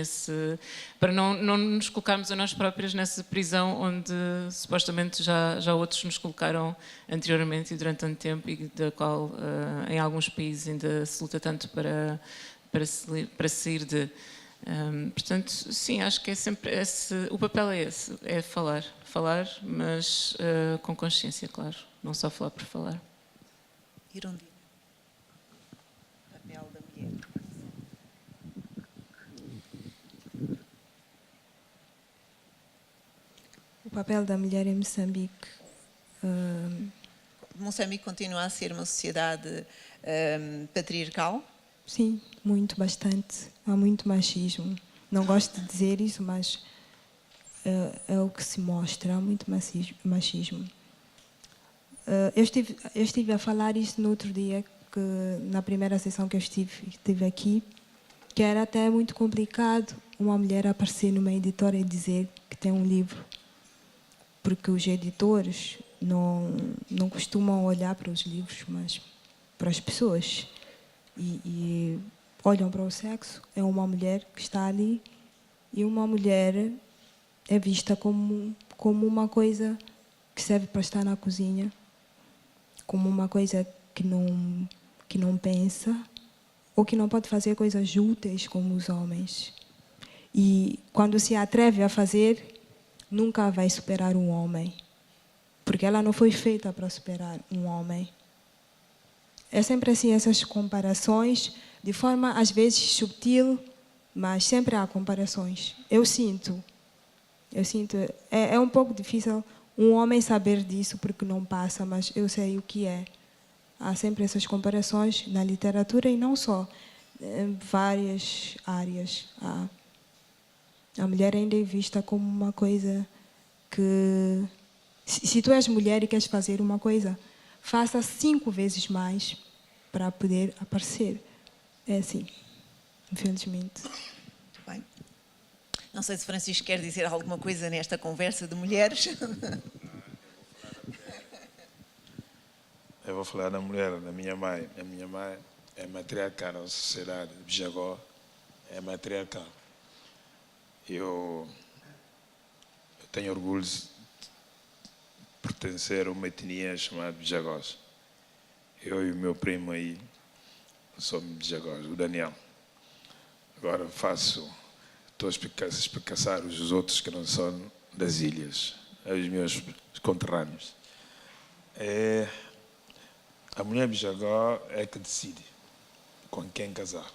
para não nos colocarmos a nós próprias nessa prisão onde supostamente já outros nos colocaram anteriormente e durante tanto tempo, e da qual em alguns países ainda se luta tanto para sair de... portanto, sim, acho que é sempre o papel é esse, é falar, mas com consciência, claro, não só falar por falar. Irondina, papel da mulher. O papel da mulher em Moçambique. Moçambique continua a ser uma sociedade patriarcal? Sim, bastante. Há muito machismo. Não gosto de dizer isso, mas é o que se mostra. Há muito machismo. Eu estive a falar isso no outro dia, na primeira sessão que eu estive aqui, que era até muito complicado uma mulher aparecer numa editora e dizer que tem um livro, porque os editores não costumam olhar para os livros, mas para as pessoas. E olham para o sexo, é uma mulher que está ali, e uma mulher é vista como uma coisa que serve para estar na cozinha, como uma coisa que não pensa, ou que não pode fazer coisas úteis como os homens. E quando se atreve a fazer, nunca vai superar um homem, porque ela não foi feita para superar um homem. É sempre assim, essas comparações, de forma às vezes sutil, mas sempre há comparações. Eu sinto, é um pouco difícil um homem saber disso porque não passa, mas eu sei o que é. Há sempre essas comparações na literatura e não só, em várias áreas. A mulher ainda é vista como uma coisa que, se tu és mulher e queres fazer uma coisa, faça 5 vezes mais para poder aparecer. É assim, infelizmente. Muito bem. Não sei se Francisco quer dizer alguma coisa nesta conversa de mulheres. Eu vou falar da mulher, da minha mãe. A minha mãe é matriarcal, a sociedade de Bijagó é matriarcal. Eu tenho orgulho de pertencer a uma etnia chamada Bijagós. Eu e o meu primo aí somos Bijagós, o Daniel. Agora estou a espicaçar os outros que não são das ilhas, os meus conterrâneos. A mulher Bijagó é que decide com quem casar.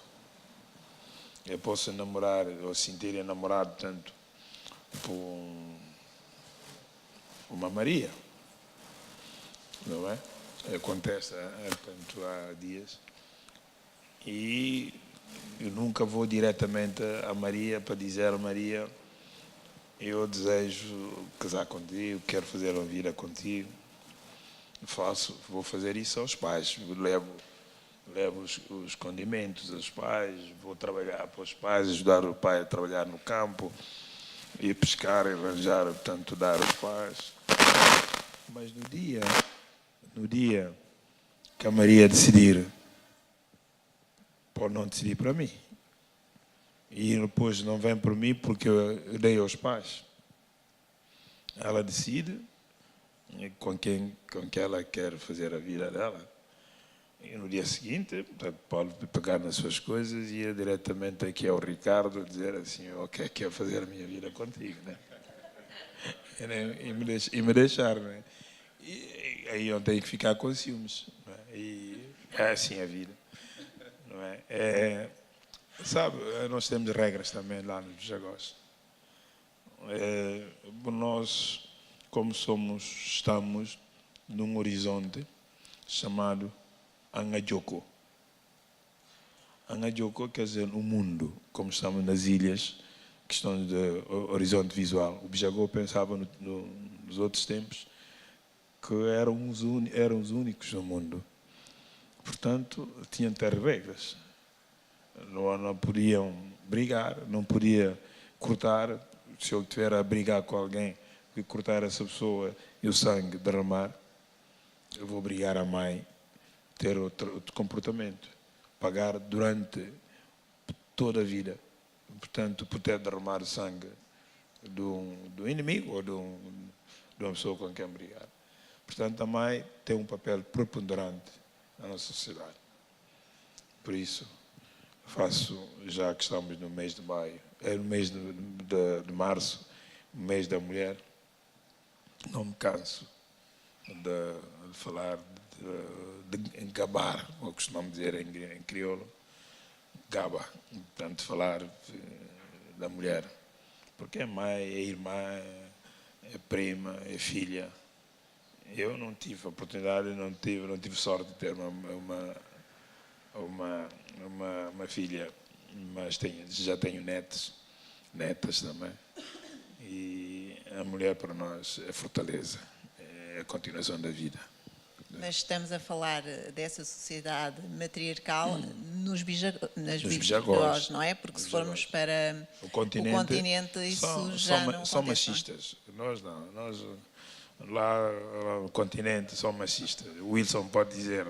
Eu posso namorar ou sentir enamorado tanto por uma Maria, não é? Acontece há dias. E eu nunca vou diretamente a Maria para dizer a Maria: eu desejo casar contigo, quero fazer uma vida contigo. Vou fazer isso aos pais. Levo os condimentos aos pais, vou trabalhar para os pais, ajudar o pai a trabalhar no campo, ir pescar, arranjar, portanto, dar aos pais. Mas no dia que a Maria decidir, pode não decidir para mim. E depois não vem por mim porque eu dei aos pais. Ela decide com quem ela quer fazer a vida dela. E no dia seguinte, portanto, pode pegar nas suas coisas e ir diretamente aqui ao Ricardo dizer assim: ok, quero fazer a minha vida contigo, né? E me deixar, né? E aí eu tenho que ficar com ciúmes, né? E é assim a vida, não é? Sabe, nós temos regras também lá nos Bijagós. Nós, como estamos num horizonte chamado Angajoko. Angajoko quer dizer o mundo, como estamos nas ilhas, questão de horizonte visual. O Bijagó pensava nos outros tempos que eram os únicos no mundo. Portanto, tinham que ter regras. Não podiam brigar, não podia cortar. Se eu estiver a brigar com alguém e cortar essa pessoa e o sangue derramar, eu vou obrigar a mãe a ter outro comportamento, pagar durante toda a vida. Portanto, poder derramar sangue do inimigo ou de uma pessoa com quem brigar. Portanto, a mãe tem um papel preponderante na nossa sociedade. Por isso, já que estamos no mês de maio, no mês de março, o mês da mulher, não me canso de falar, de gabar, como costumamos dizer em crioulo, gaba, portanto, falar da mulher, porque é mãe, é irmã, é prima, é filha. Eu não tive a oportunidade, não tive sorte de ter uma filha, mas já tenho netas também. E a mulher para nós é fortaleza, é a continuação da vida. Mas estamos a falar dessa sociedade matriarcal nos Bijagós, não é? Porque se formos para o continente isso já não acontece. São machistas. Nós não. Nós lá no continente são machistas. O Wilson pode dizer.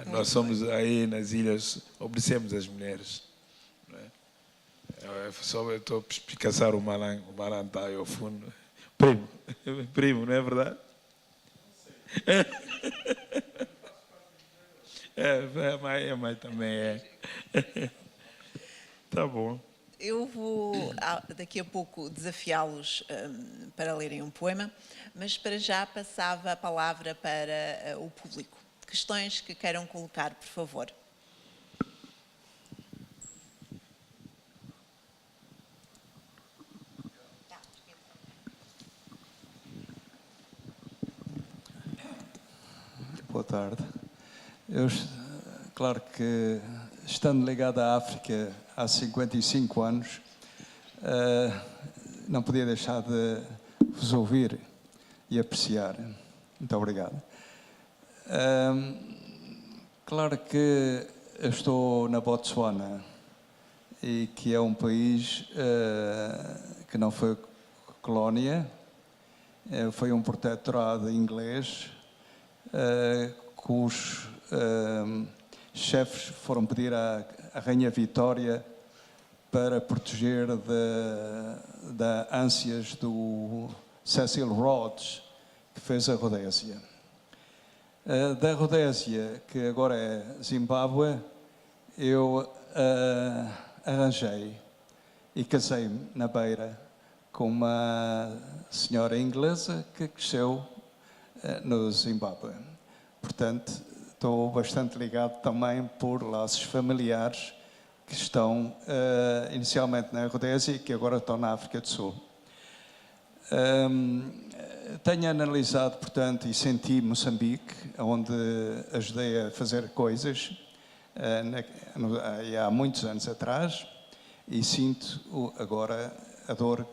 Nós somos aí nas ilhas, obedecemos as mulheres. Eu estou a espicaçar o malan está aí ao fundo. Primo, não é verdade? A mãe também é. Tá bom. Eu vou daqui a pouco desafiá-los para lerem um poema, mas para já passava a palavra para o público. Questões que queiram colocar, por favor. tarde. Claro que, estando ligado à África há 55 anos, não podia deixar de vos ouvir e apreciar. Muito obrigado. Claro que eu estou na Botsuana, e que é um país que não foi colónia, foi um protetorado inglês, cujos chefes foram pedir à Rainha Vitória para proteger da ânsias do Cecil Rhodes, que fez a Rodésia. Da Rodésia, que agora é Zimbábue, eu arranjei e casei-me na Beira com uma senhora inglesa que cresceu no Zimbábue. Portanto, estou bastante ligado também por laços familiares que estão inicialmente na Rodésia e que agora estão na África do Sul. Tenho analisado, portanto, e senti Moçambique, onde ajudei a fazer coisas há muitos anos atrás, e sinto agora a dor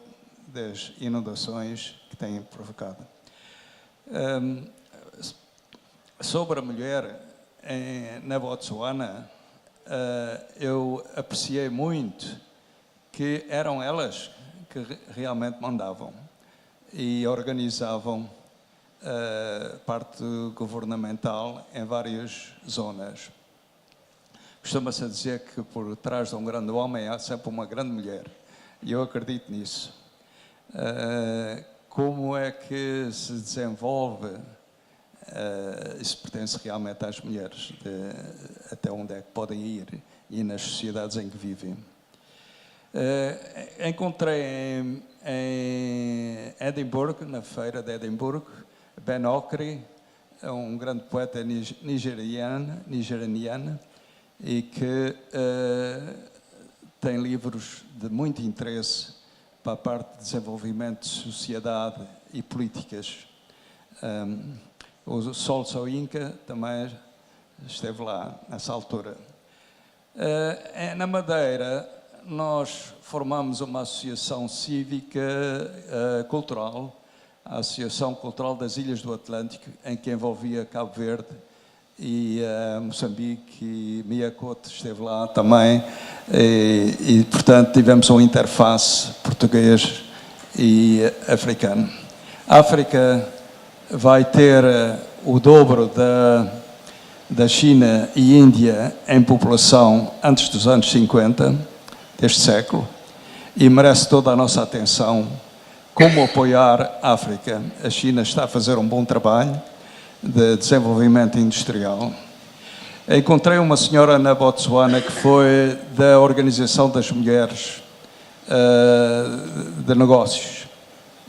das inundações que têm provocado. Sobre a mulher na Botsuana, eu apreciei muito que eram elas que realmente mandavam e organizavam parte governamental em várias zonas. Costuma-se dizer que por trás de um grande homem há sempre uma grande mulher, e eu acredito nisso. Como é que se desenvolve, isso pertence realmente às mulheres, até onde é que podem ir e nas sociedades em que vivem. Encontrei em Edimburgo, na feira de Edimburgo, Ben Okri, um grande poeta nigeriano, e que tem livros de muito interesse para a parte de desenvolvimento de sociedade e políticas. O Sol Soyinka também esteve lá nessa altura. Na Madeira, nós formamos uma associação cívica cultural, a Associação Cultural das Ilhas do Atlântico, em que envolvia Cabo Verde e Moçambique, e Miacote esteve lá também, e portanto tivemos uma interface português e africano. A África vai ter o dobro da China e Índia em população antes dos anos 50 deste século, e merece toda a nossa atenção. Como apoiar a África? A China está a fazer um bom trabalho de desenvolvimento industrial. Encontrei uma senhora na Botsuana que foi da Organização das Mulheres de Negócios,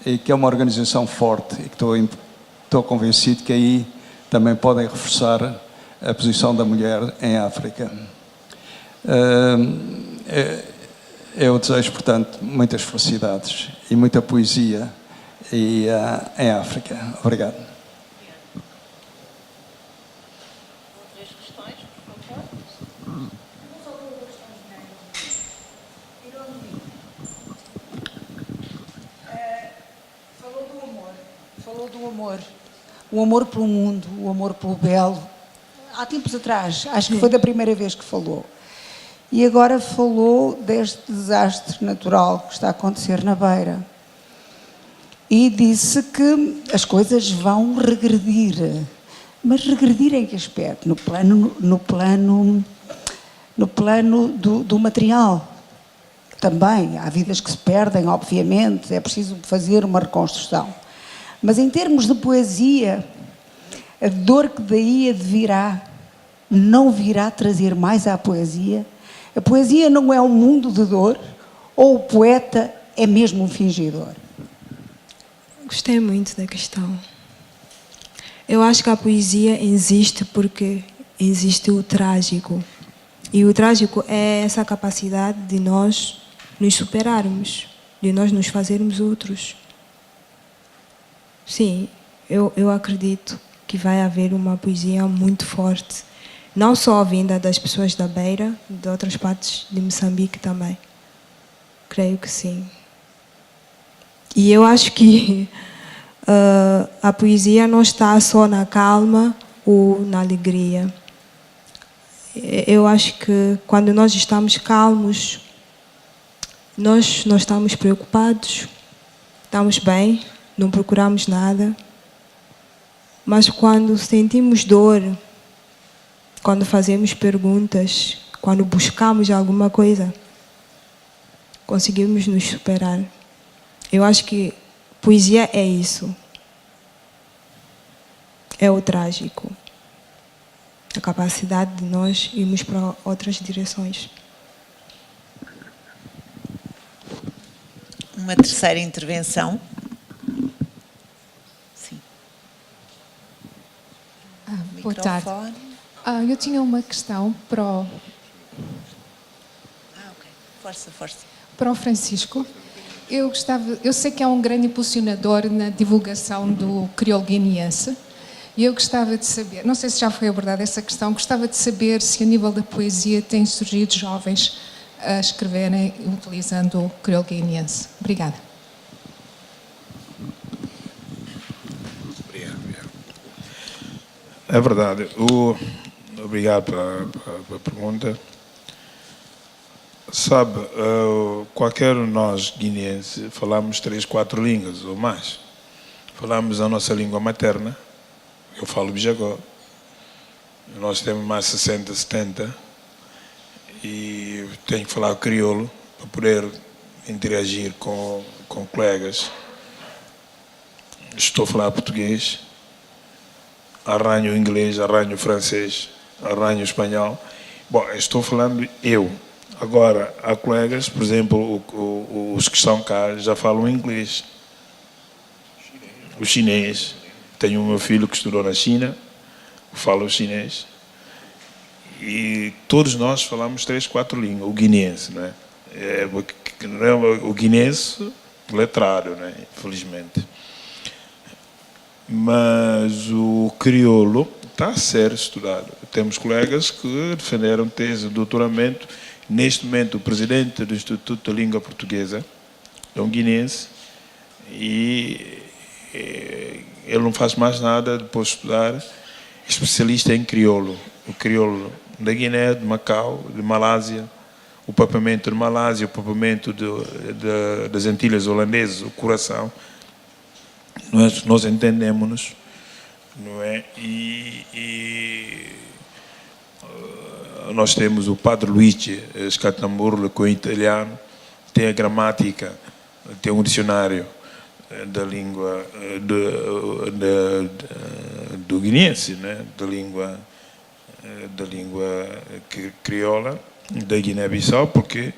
e que é uma organização forte, e que estou convencido que aí também podem reforçar a posição da mulher em África. Eu desejo, portanto, muitas felicidades e muita poesia em África. Obrigado. Falou do amor. O amor pelo mundo, o amor pelo belo. Há tempos atrás, acho que foi da primeira vez que falou. E agora falou deste desastre natural que está a acontecer na Beira. E disse que as coisas vão regredir. Mas regredir em que aspecto? No plano do material. Também há vidas que se perdem, obviamente, é preciso fazer uma reconstrução. Mas em termos de poesia, a dor que daí advirá não virá trazer mais à poesia? A poesia não é um mundo de dor, ou o poeta é mesmo um fingidor? Gostei muito da questão. Eu acho que a poesia existe porque existe o trágico. E o trágico é essa capacidade de nós nos superarmos, de nós nos fazermos outros. Sim, eu acredito que vai haver uma poesia muito forte, não só vinda das pessoas da Beira, de outras partes de Moçambique também. Creio que sim. E eu acho que a poesia não está só na calma ou na alegria. Eu acho que quando nós estamos calmos, nós não estamos preocupados, estamos bem, não procuramos nada. Mas quando sentimos dor, quando fazemos perguntas, quando buscamos alguma coisa, conseguimos nos superar. Eu acho que poesia é isso. É o trágico. A capacidade de nós irmos para outras direções. Uma terceira intervenção. Sim. Boa tarde. Eu tinha uma questão para o... Ok. Força, força. Para o Francisco. Eu sei que é um grande impulsionador na divulgação do crioulo guineense. E eu gostava de saber, não sei se já foi abordada essa questão, gostava de saber se a nível da poesia têm surgido jovens a escreverem utilizando o crioulo guineense. Obrigada. É verdade. Obrigado pela pergunta. Sabe, qualquer de nós guineenses falamos 3, 4 línguas ou mais. Falamos a nossa língua materna. Eu falo bijagó. Nós temos mais 60, 70. E tenho que falar crioulo para poder interagir com colegas. Estou a falar português. Arranho o inglês, arranho o francês, arranho o espanhol. Bom, estou falando eu. Agora, há colegas, por exemplo, os que estão cá já falam inglês. O chinês. Tenho o meu filho que estudou na China, fala o chinês. E todos nós falamos 3, 4 línguas. O guineense, não é? O guineense letrado, não é? Infelizmente. Mas o crioulo está a ser estudado. Temos colegas que defenderam tese de doutoramento. Neste momento, o presidente do Instituto da Língua Portuguesa é um guineense e ele não faz mais nada depois de estudar, especialista em crioulo. O crioulo da Guiné, de Macau, de Malásia, o papiamento de Malásia, o papiamento das Antilhas Holandesas, o coração. Nós entendemos-nos, não é? Nós temos o Padre Luigi Scatamburlo, que é italiano, tem a gramática, tem um dicionário da língua do guineense, né? da língua crioula, da Guiné-Bissau, porque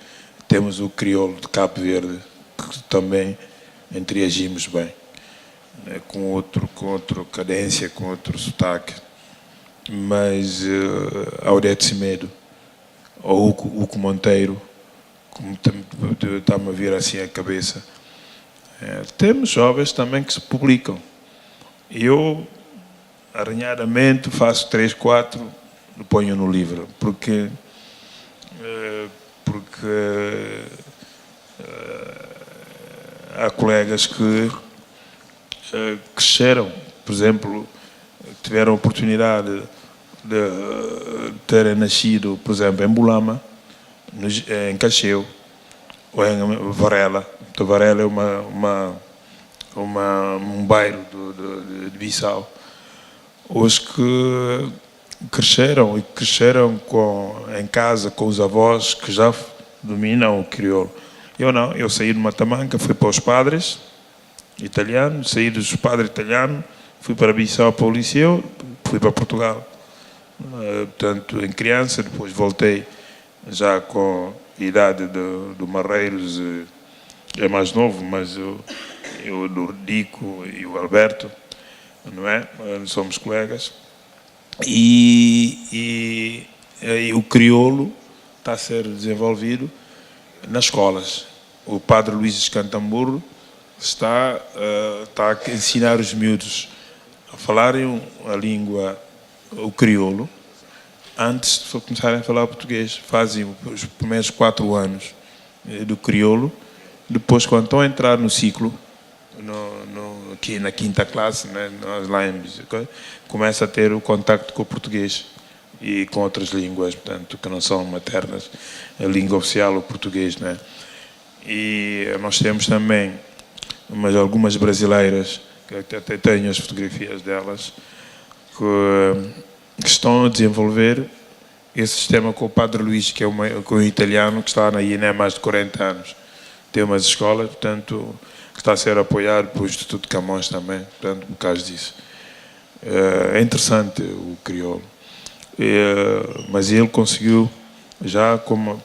temos o crioulo de Cabo Verde, que também interagimos bem. Com outra cadência, com outro sotaque. Mas Aurete Semedo, ou Hugo Monteiro, como está-me a vir assim a cabeça. Temos jovens também que se publicam. Eu, arranhadamente, faço 3, 4 e ponho no livro, porque há colegas que cresceram, por exemplo, tiveram a oportunidade de terem nascido, por exemplo, em Bulama, em Cacheu, ou em Varela. Então, Varela é um bairro de Bissau. Os que cresceram em casa com os avós que já dominam o crioulo. Eu não, eu saí de Matamanca, fui para os padres italianos, saí dos padres italianos, fui para Bissau, para o liceu, fui para Portugal. Portanto, em criança, depois voltei já com a idade do Marreiros, é mais novo, mas o Dico e o Alberto, não é? Somos colegas. E o crioulo está a ser desenvolvido nas escolas. O padre Luís Escantamburro está a ensinar os miúdos a falarem a língua, o crioulo, antes de começarem a falar português. Fazem os primeiros 4 anos do crioulo, depois, quando estão a entrar no ciclo, aqui na 5ª classe, né, nós lá em começa a ter o contacto com o português e com outras línguas, portanto, que não são maternas, a língua oficial, o português, né? E nós temos também algumas brasileiras, que até tenho as fotografias delas, que estão a desenvolver esse sistema com o Padre Luís, que é um italiano que está na INE há mais de 40 anos. Tem umas escolas, portanto, que está a ser apoiado pelo Instituto de Camões também, portanto, por causa disso. É interessante o crioulo. Mas ele conseguiu já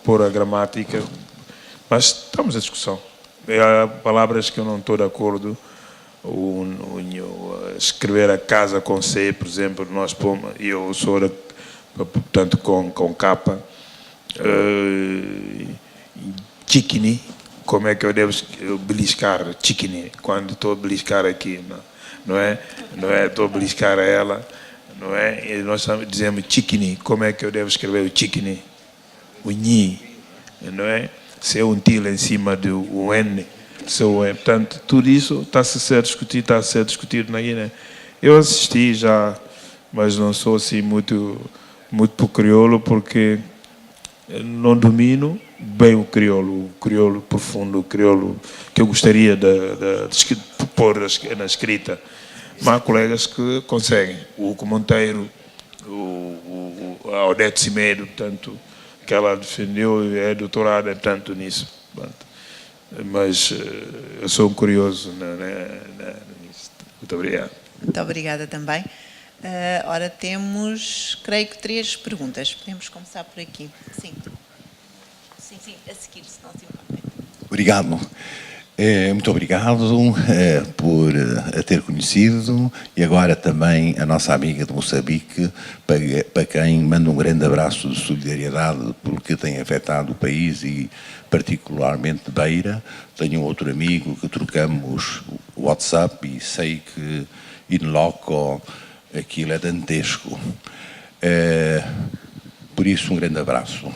pôr a gramática, mas estamos em discussão. Há palavras que eu não estou de acordo. Escrever a casa com C, por exemplo, nós pomos, eu sou, portanto, com capa. Chiquini, como é que eu devo beliscar chiquini quando estou a beliscar aqui, não é? Não é estou a beliscar a ela, não é? E nós dizemos chiquini, como é que eu devo escrever o chiquini? O nhi, não é? Se é um til em cima do N. Portanto, tudo isso está a ser discutido na Guiné. Eu assisti já, mas não sou assim muito para o crioulo, porque não domino bem o crioulo profundo, o crioulo que eu gostaria de pôr na escrita. Mas há colegas que conseguem. O Hugo Monteiro, a Odete Cimedo, portanto, que ela defendeu e é doutorada tanto nisso. Portanto, mas eu sou um curioso nisso. Muito obrigado. Muito obrigada também. Ora, temos, creio que 3 perguntas. Podemos começar por aqui. Sim, a seguir, se não se importa. Obrigado. Muito obrigado por a ter conhecido, e agora também a nossa amiga de Moçambique, para quem mando um grande abraço de solidariedade pelo que tem afetado o país e particularmente Beira. Tenho um outro amigo que trocamos o WhatsApp e sei que in loco aquilo é dantesco. Por isso, um grande abraço.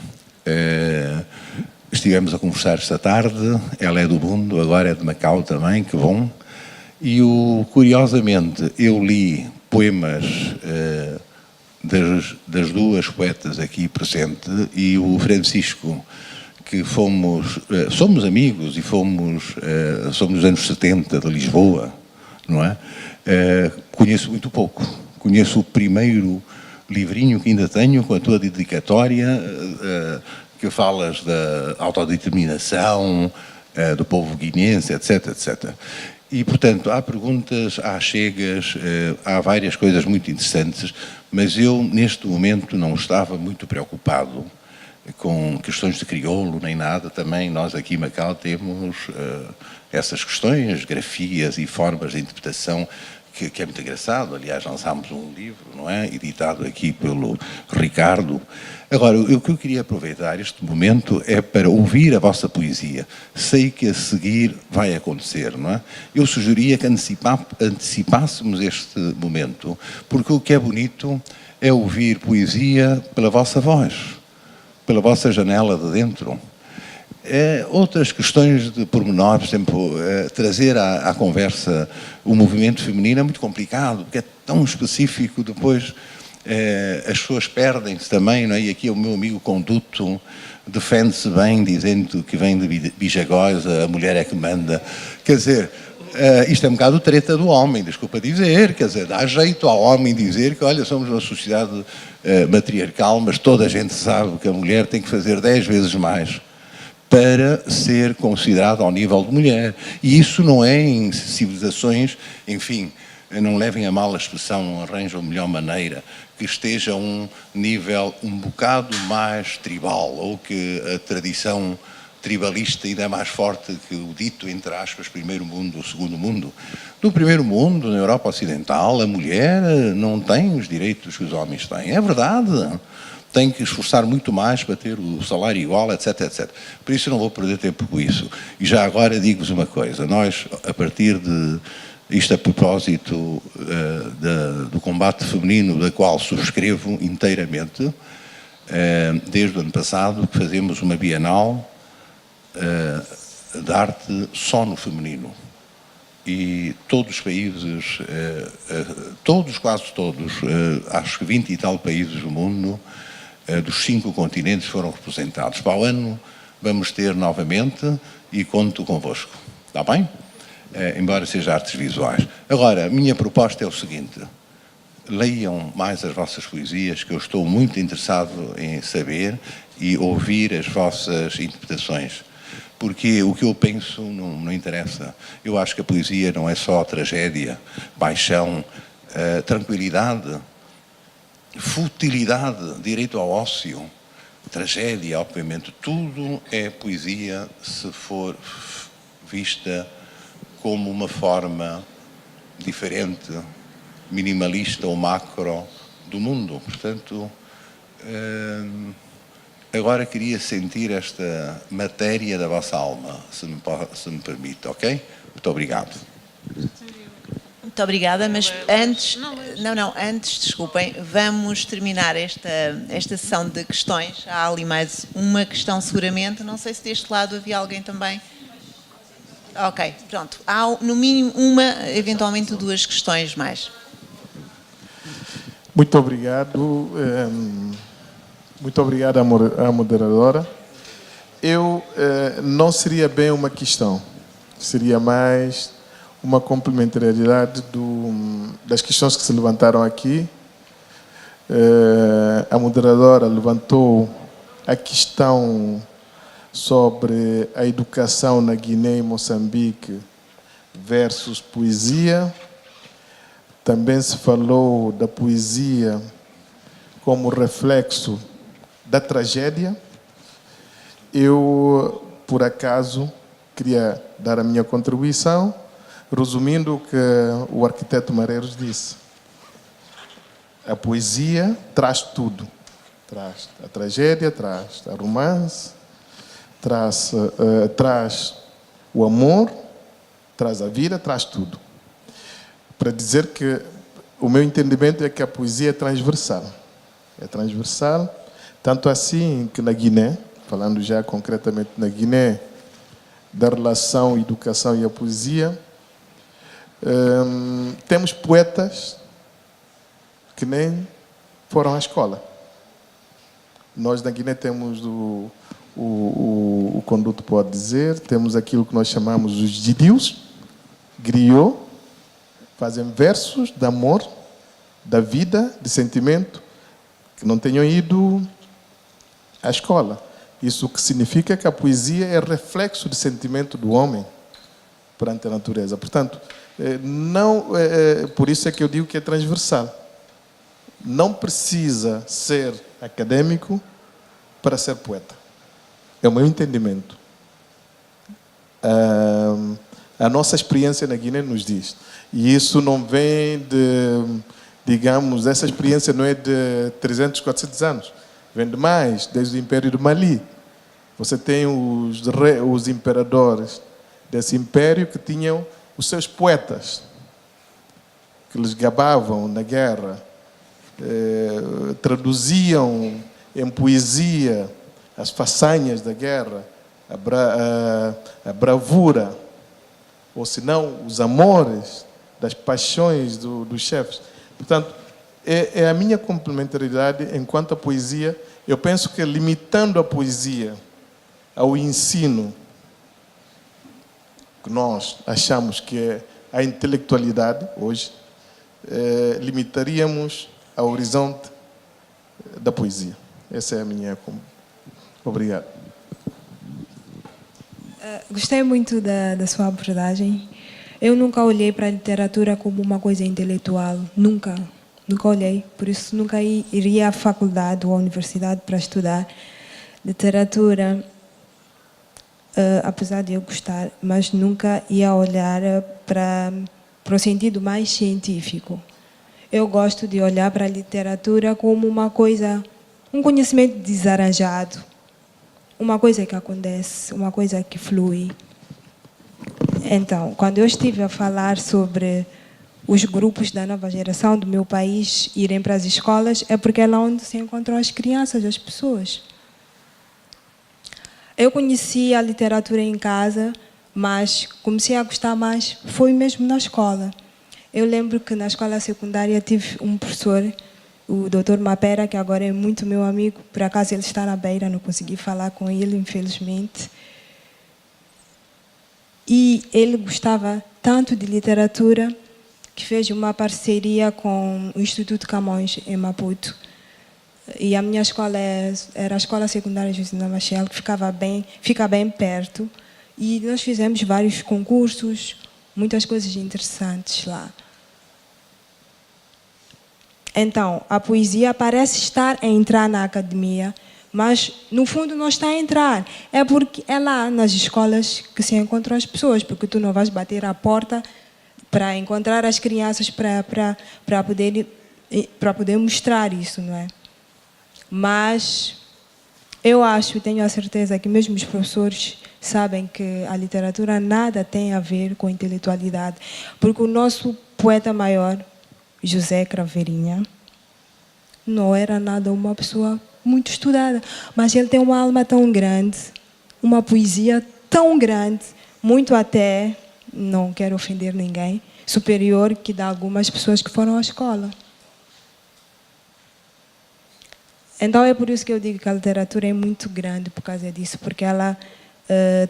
Estivemos a conversar esta tarde, ela é do mundo, agora é de Macau também, que bom. E curiosamente, eu li poemas das 2 poetas aqui presentes, e o Francisco, que somos amigos e somos nos anos 70 de Lisboa, não é? Conheço muito pouco. Conheço o primeiro livrinho que ainda tenho, com a tua dedicatória, que falas da autodeterminação do povo guineense, etc, etc. E, portanto, há perguntas, há chegas, há várias coisas muito interessantes, mas eu, neste momento, não estava muito preocupado com questões de crioulo, nem nada. Também nós aqui em Macau temos essas questões, grafias e formas de interpretação, que é muito engraçado. Aliás, lançámos um livro, não é? Editado aqui pelo Ricardo. Agora, o que eu queria aproveitar este momento é para ouvir a vossa poesia. Sei que a seguir vai acontecer, não é? Eu sugeria que antecipássemos este momento, porque o que é bonito é ouvir poesia pela vossa voz, pela vossa janela de dentro. Outras questões de pormenores, por exemplo, trazer à conversa o movimento feminino é muito complicado, porque é tão específico. Depois as pessoas perdem-se também, não é? E aqui o meu amigo Conduto defende-se bem, dizendo que vem de Bijagós, a mulher é que manda. Quer dizer, isto é um bocado treta do homem, desculpa dizer, quer dizer, dá jeito ao homem dizer que, olha, somos uma sociedade matriarcal, mas toda a gente sabe que a mulher tem que fazer 10 vezes mais para ser considerada ao nível de mulher. E isso não é em civilizações, enfim, não levem a mal a expressão, arranjam a melhor maneira, que esteja a um nível um bocado mais tribal, ou que a tradição tribalista ainda é mais forte que o dito, entre aspas, primeiro mundo ou segundo mundo. No primeiro mundo, na Europa Ocidental, a mulher não tem os direitos que os homens têm. É verdade. Tem que esforçar muito mais para ter o salário igual, etc, etc. Por isso eu não vou perder tempo com isso. E já agora digo-vos uma coisa. Nós, a partir Isto a propósito do combate feminino, da qual subscrevo inteiramente. Desde o ano passado que fazemos uma Bienal de arte só no feminino. E todos os países, quase todos, acho que 20 e tal países do mundo, dos 5 continentes foram representados. Para o ano vamos ter novamente e conto convosco. Está bem? Embora seja artes visuais. Agora, a minha proposta é o seguinte: leiam mais as vossas poesias, que eu estou muito interessado em saber e ouvir as vossas interpretações. Porque o que eu penso não interessa. Eu acho que a poesia não é só tragédia, paixão, tranquilidade, futilidade, direito ao ócio, tragédia, obviamente. Tudo é poesia se for vista como uma forma diferente, minimalista ou macro do mundo. Portanto, agora queria sentir esta matéria da vossa alma, se me permite, ok? Muito obrigado. Muito obrigada, mas antes, antes, desculpem, vamos terminar esta sessão de questões. Há ali mais uma questão seguramente, não sei se deste lado havia alguém também. Ok, pronto. Há no mínimo uma, eventualmente 2 questões mais. Muito obrigado. Muito obrigado à moderadora. Não seria bem uma questão, seria mais uma complementaridade das questões que se levantaram aqui. A moderadora levantou a questão sobre a educação na Guiné e Moçambique versus poesia. Também se falou da poesia como reflexo da tragédia. Eu, por acaso, queria dar a minha contribuição, resumindo o que o arquiteto Marreiros disse. A poesia traz tudo. Traz a tragédia, traz a romance, traz o amor, traz a vida, traz tudo. Para dizer que o meu entendimento é que a poesia é transversal. É transversal, tanto assim que na Guiné, falando já concretamente na Guiné, da relação educação e a poesia, temos poetas que nem foram à escola. Nós na Guiné temos o conduto pode dizer, temos aquilo que nós chamamos os didios, griots, fazem versos de amor, da vida, de sentimento, que não tenham ido à escola. Isso que significa que a poesia é reflexo do sentimento do homem perante a natureza. Portanto, por isso é que eu digo que é transversal. Não precisa ser acadêmico para ser poeta. É o meu entendimento. A nossa experiência na Guiné nos diz. E isso não vem de, digamos, essa experiência não é de 300, 400 anos. Vem de mais, desde o Império do Mali. Você tem os imperadores desse império que tinham os seus poetas, que lhes gabavam na guerra, traduziam em poesia as façanhas da guerra, a bravura, ou senão os amores, das paixões dos chefes. Portanto, é a minha complementaridade enquanto a poesia. Eu penso que limitando a poesia ao ensino, que nós achamos que é a intelectualidade hoje, limitaríamos ao horizonte da poesia. Essa é a minha... Obrigado. Gostei muito da sua abordagem. Eu nunca olhei para a literatura como uma coisa intelectual. Nunca olhei. Por isso, nunca iria à faculdade ou à universidade para estudar literatura, apesar de eu gostar, mas nunca ia olhar para o sentido mais científico. Eu gosto de olhar para a literatura como uma coisa, um conhecimento desarranjado, uma coisa que acontece, uma coisa que flui. Então, quando eu estive a falar sobre os grupos da nova geração do meu país irem para as escolas, é porque é lá onde se encontram as crianças, as pessoas. Eu conheci a literatura em casa, mas comecei a gostar mais, foi mesmo na escola. Eu lembro que na escola secundária tive um professor, o Dr. Mapera, que agora é muito meu amigo, por acaso ele está na Beira, não consegui falar com ele, infelizmente. E ele gostava tanto de literatura que fez uma parceria com o Instituto Camões, em Maputo. E a minha escola era a Escola Secundária Josina Machel, que fica bem perto. E nós fizemos vários concursos, muitas coisas interessantes lá. Então, a poesia parece estar a entrar na academia, mas, no fundo, não está a entrar. É porque é lá, nas escolas, que se encontram as pessoas, porque tu não vais bater à porta para encontrar as crianças, para poder mostrar isso, não é? Mas eu acho, tenho a certeza que mesmo os professores sabem que a literatura nada tem a ver com intelectualidade, porque o nosso poeta maior, José Craveirinha, não era nada uma pessoa muito estudada, mas ele tem uma alma tão grande, uma poesia tão grande, muito até, não quero ofender ninguém, superior que de algumas pessoas que foram à escola. Então é por isso que eu digo que a literatura é muito grande por causa disso, porque ela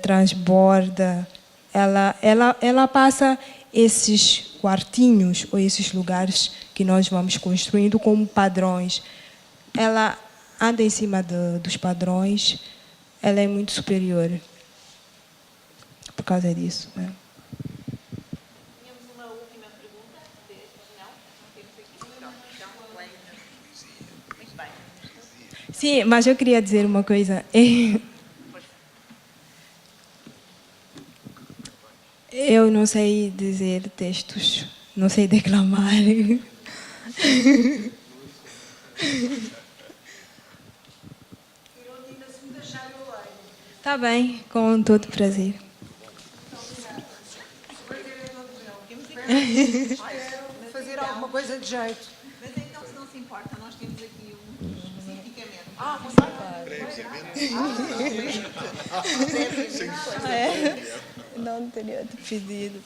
transborda, ela passa esses quartinhos ou esses lugares que nós vamos construindo como padrões. Ela anda em cima dos padrões, ela é muito superior por causa disso, né? Tínhamos uma última pergunta? Não? Não temos aqui? Então, muito bem. Sim, mas eu queria dizer uma coisa. Eu não sei dizer textos, não sei declamar. Tá bem, com todo prazer. Fazer alguma coisa de jeito. Mas então, se não se importa, nós temos aqui especificamente. Não teria pedido.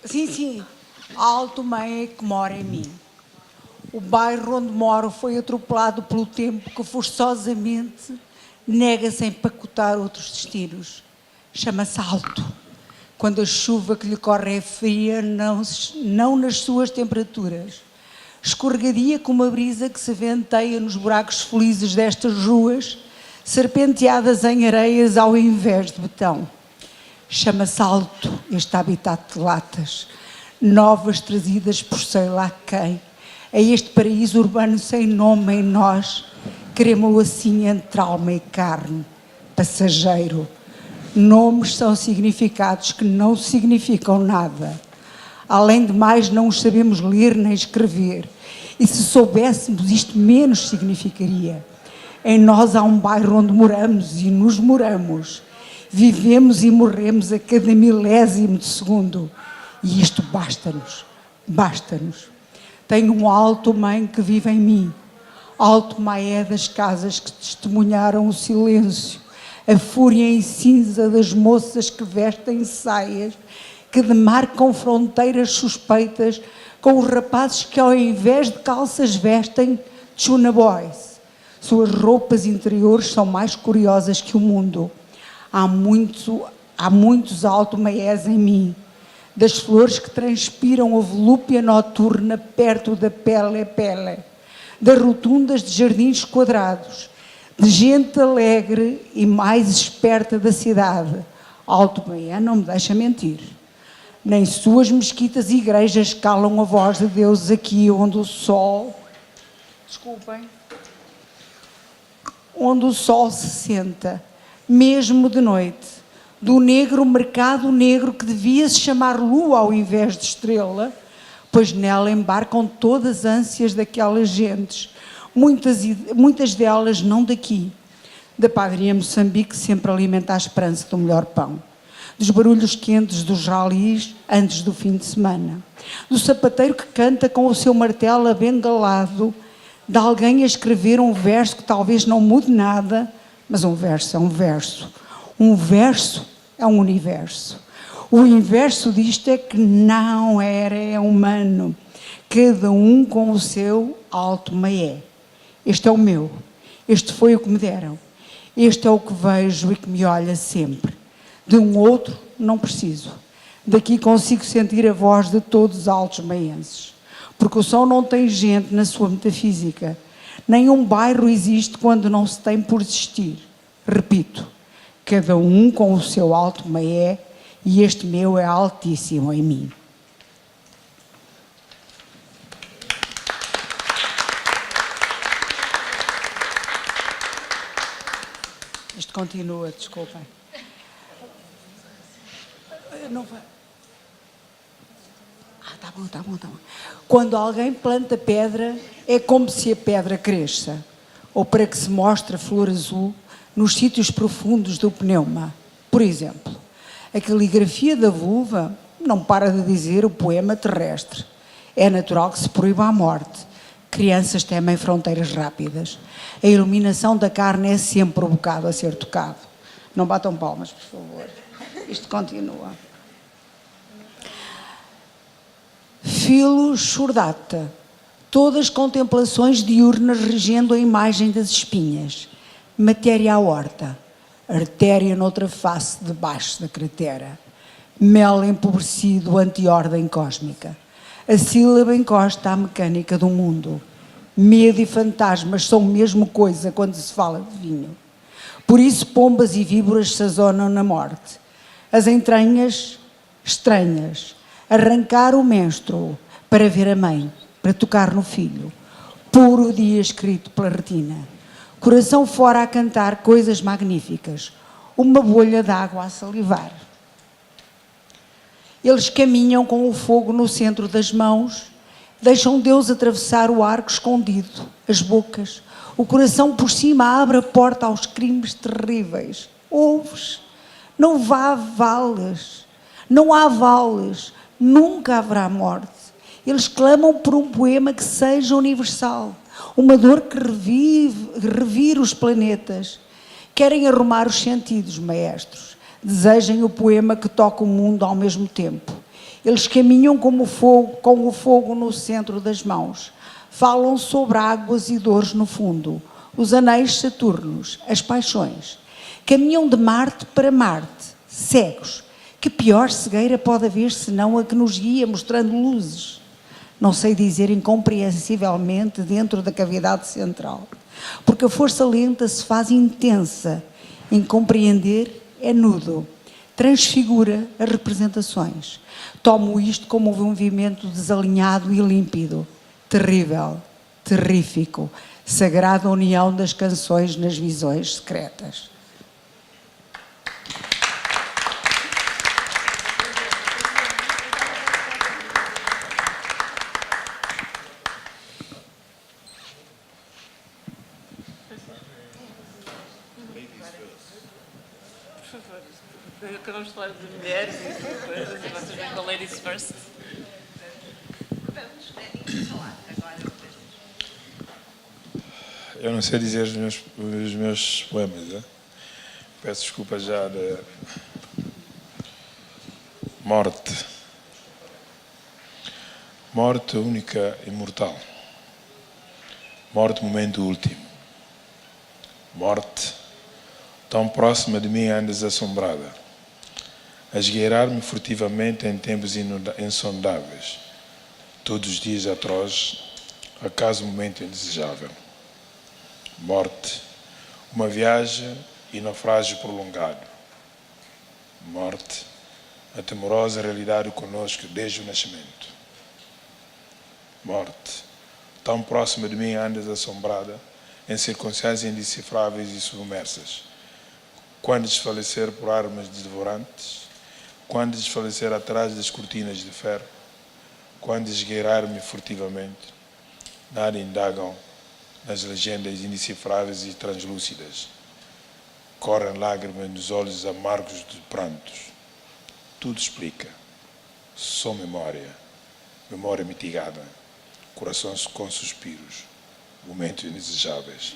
Sim. Alto mãe é que mora em mim. O bairro onde moro foi atropelado pelo tempo que forçosamente nega-se a empacotar outros destinos. Chama-se Alto. Quando a chuva que lhe corre é fria, não nas suas temperaturas. Escorregadia como a brisa que se venteia nos buracos felizes destas ruas, serpenteadas em areias ao invés de betão. Chama-se Alto este habitat de latas, novas trazidas por sei lá quem. É este paraíso urbano sem nome em nós, queremos-o assim entre alma e carne, passageiro. Nomes são significados que não significam nada. Além de mais, não os sabemos ler nem escrever. E se soubéssemos, isto menos significaria. Em nós há um bairro onde moramos e nos moramos. Vivemos e morremos a cada milésimo de segundo. E isto basta-nos, basta-nos. Tenho um alto mãe que vive em mim. Alto maé das casas que testemunharam o silêncio. A fúria em cinza das moças que vestem saias, que demarcam fronteiras suspeitas com os rapazes que ao invés de calças vestem tuna boys. Suas roupas interiores são mais curiosas que o mundo. Há muitos alto-maés em mim, das flores que transpiram a volúpia noturna perto da pele, das rotundas de jardins quadrados, de gente alegre e mais esperta da cidade. Alto-maé não me deixa mentir. Nem suas mesquitas e igrejas calam a voz de Deus aqui onde o sol... Desculpem. Onde o sol se senta, mesmo de noite, do negro mercado negro que devia se chamar lua ao invés de estrela, pois nela embarcam todas as ânsias daquelas gentes, muitas delas não daqui. Da padaria Moçambique sempre alimenta a esperança do melhor pão. dos barulhos quentes dos ralis antes do fim de semana, do sapateiro que canta com o seu martelo abengalado, de alguém a escrever um verso que talvez não mude nada, mas um verso é um verso. Um verso é um universo. O inverso disto é que não é humano, cada um com o seu alto maié. Este é o meu, este foi o que me deram, este é o que vejo e que me olha sempre. De um outro não preciso. Daqui consigo sentir a voz de todos os altos maienses, porque o som não tem gente na sua metafísica. Nenhum bairro existe quando não se tem por existir. Repito, cada um com o seu alto maié, e este meu é altíssimo em mim. Isto continua, desculpem. Não vai. Tá bom. Quando alguém planta pedra, é como se a pedra cresça, ou para que se mostre a flor azul nos sítios profundos do pneuma. Por exemplo, a caligrafia da vulva não para de dizer o poema terrestre. É natural que se proíba a morte. Crianças temem fronteiras rápidas. A iluminação da carne é sempre o bocado a ser tocado. Não batam palmas, por favor. Isto continua. Filo Chordata. Todas contemplações diurnas regendo a imagem das espinhas. Matéria à horta. Artéria noutra face debaixo da cratera. Mel empobrecido ante ordem cósmica. A sílaba encosta à mecânica do mundo. Medo e fantasmas são mesmo coisa quando se fala de vinho. Por isso pombas e víboras sazonam na morte. As entranhas estranhas. Arrancar o menstruo para ver a mãe, para tocar no filho. Puro dia escrito pela retina. Coração fora a cantar coisas magníficas. Uma bolha de água a salivar. Eles caminham com o fogo no centro das mãos, deixam Deus atravessar o arco escondido, as bocas. O coração por cima abre a porta aos crimes terríveis. Ouves? Não há vales, nunca haverá morte. Eles clamam por um poema que seja universal, uma dor que revire os planetas. Querem arrumar os sentidos, maestros. Desejem o poema que toca o mundo ao mesmo tempo. Eles caminham como fogo, com o fogo no centro das mãos. Falam sobre águas e dores no fundo, os anéis saturnos, as paixões. Caminham de Marte para Marte, cegos. Que pior cegueira pode haver senão a que nos guia mostrando luzes? Não sei dizer incompreensivelmente dentro da cavidade central, porque a força lenta se faz intensa. Incompreender é nudo, transfigura as representações. Tomo isto como um movimento desalinhado e límpido, terrível, terrífico, sagrada união das canções nas visões secretas. Acabamos de falar de mulheres e coisas, e vocês vêm com a Ladies First. Eu não sei dizer os meus poemas, né? Peço desculpa já da morte. Morte única, imortal. Morte, momento último. Morte, tão próxima de mim andas assombrada, a esgueirar-me furtivamente em tempos insondáveis, todos os dias atrozes, acaso momento indesejável. Morte, uma viagem e naufrágio prolongado. Morte, a temorosa realidade conosco desde o nascimento. Morte, tão próxima de mim andas assombrada, em circunstâncias indecifráveis e submersas. Quando desfalecer por armas devorantes, quando desfalecer atrás das cortinas de ferro, quando esgueirar-me furtivamente, nada indagam nas legendas indecifráveis e translúcidas. Correm lágrimas nos olhos amargos de prantos. tudo explica. Só memória, memória mitigada, corações com suspiros, momentos indesejáveis.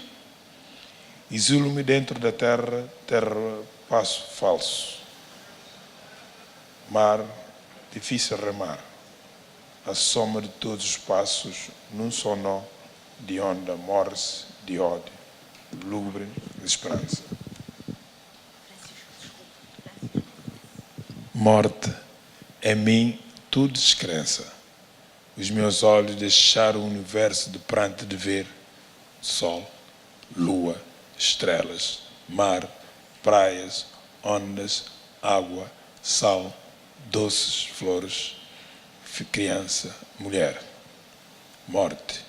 Exilo-me dentro da terra, terra passo falso. Mar, difícil remar. A soma de todos os passos, num só nó, de onda morre-se, de ódio, lúgubre, de esperança. Morte, em mim tudo descrença. Os meus olhos deixaram o universo de pranto de ver. Sol, lua, estrelas, mar, praias, ondas, água, sal, doces flores, criança, mulher. Morte,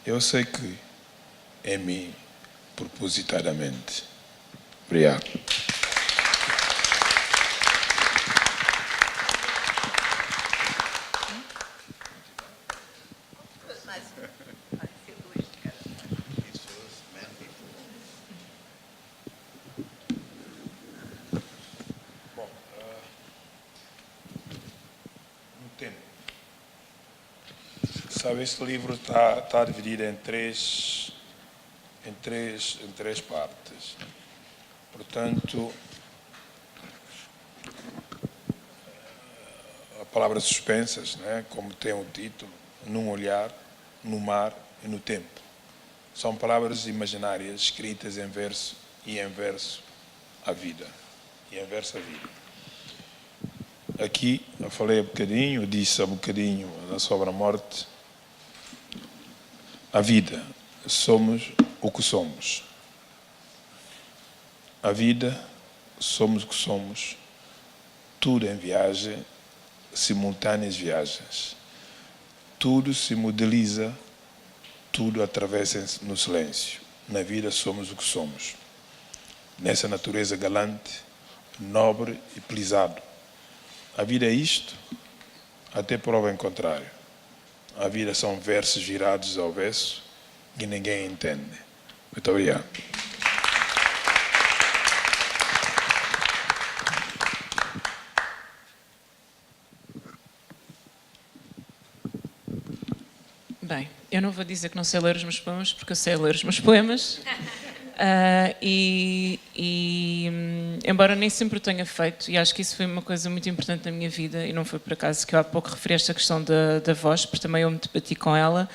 eu sei que em mim, propositadamente. Obrigado. Sabe, este livro está dividido em três partes. Portanto, a palavra suspensas, né, como tem o título, num olhar, no mar e no tempo. São palavras imaginárias escritas em verso e em verso a vida. E em verso a vida. Aqui, eu falei há bocadinho, eu disse há bocadinho sobre a morte. A vida, somos o que somos. A vida, somos o que somos. Tudo em viagem, simultâneas viagens. Tudo se modeliza, tudo atravessa no silêncio. Na vida somos o que somos. Nessa natureza galante, nobre e pelizado. A vida é isto, até prova em contrário. A vida são versos virados ao avesso que ninguém entende. Muito obrigado. Bem, eu não vou dizer que não sei ler os meus poemas, porque eu sei ler os meus poemas. Embora nem sempre o tenha feito, e acho que isso foi uma coisa muito importante na minha vida, e não foi por acaso que eu há pouco referi esta questão da voz, porque também eu me debati com ela,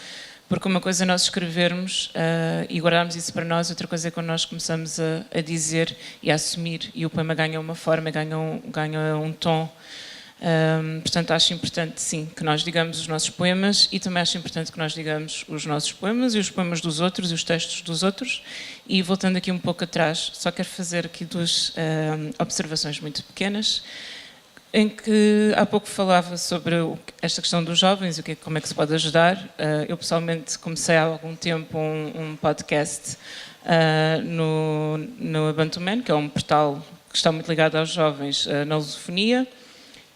porque uma coisa é nós escrevermos e guardarmos isso para nós, outra coisa é quando nós começamos a dizer e a assumir, e o poema ganha uma forma, ganha um tom. Portanto, acho importante, sim, que nós digamos os nossos poemas, e também acho importante que nós digamos os nossos poemas e os poemas dos outros e os textos dos outros. E voltando aqui um pouco atrás, só quero fazer aqui duas observações muito pequenas, em que há pouco falava sobre esta questão dos jovens e como é que se pode ajudar. Eu pessoalmente comecei há algum tempo um podcast no Ubuntu Man, que é um portal que está muito ligado aos jovens na lusofonia.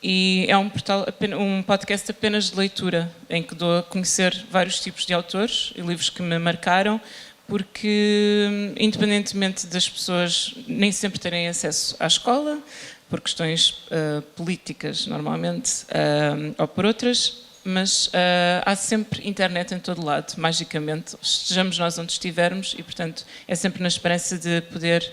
E é um podcast apenas de leitura, em que dou a conhecer vários tipos de autores e livros que me marcaram, porque, independentemente das pessoas nem sempre terem acesso à escola, por questões políticas, normalmente, ou por outras, mas há sempre internet em todo lado, magicamente, estejamos nós onde estivermos, e, portanto, é sempre na esperança de poder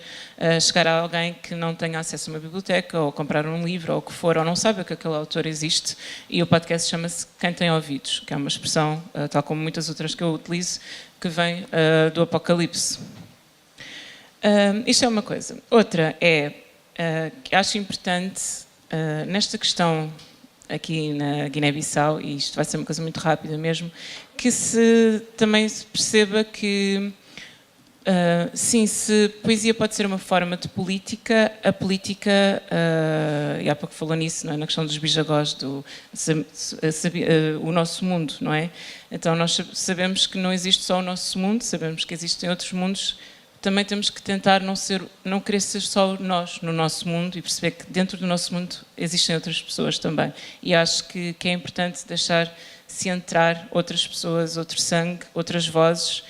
chegar a alguém que não tenha acesso a uma biblioteca, ou comprar um livro, ou o que for, ou não sabe que aquele autor existe. E o podcast chama-se Quem Tem Ouvidos, que é uma expressão, tal como muitas outras que eu utilizo, que vem do Apocalipse. Isto é uma coisa. Outra é que acho importante, nesta questão aqui na Guiné-Bissau, e isto vai ser uma coisa muito rápida mesmo, que também se perceba que, sim, se poesia pode ser uma forma de política, a política, e há pouco falou nisso, não é? Na questão dos bijagós, o nosso mundo, não é? Então nós sabemos que não existe só o nosso mundo, sabemos que existem outros mundos. Também temos que tentar não querer ser só nós no nosso mundo e perceber que dentro do nosso mundo existem outras pessoas também. E acho que é importante deixar-se entrar outras pessoas, outro sangue, outras vozes,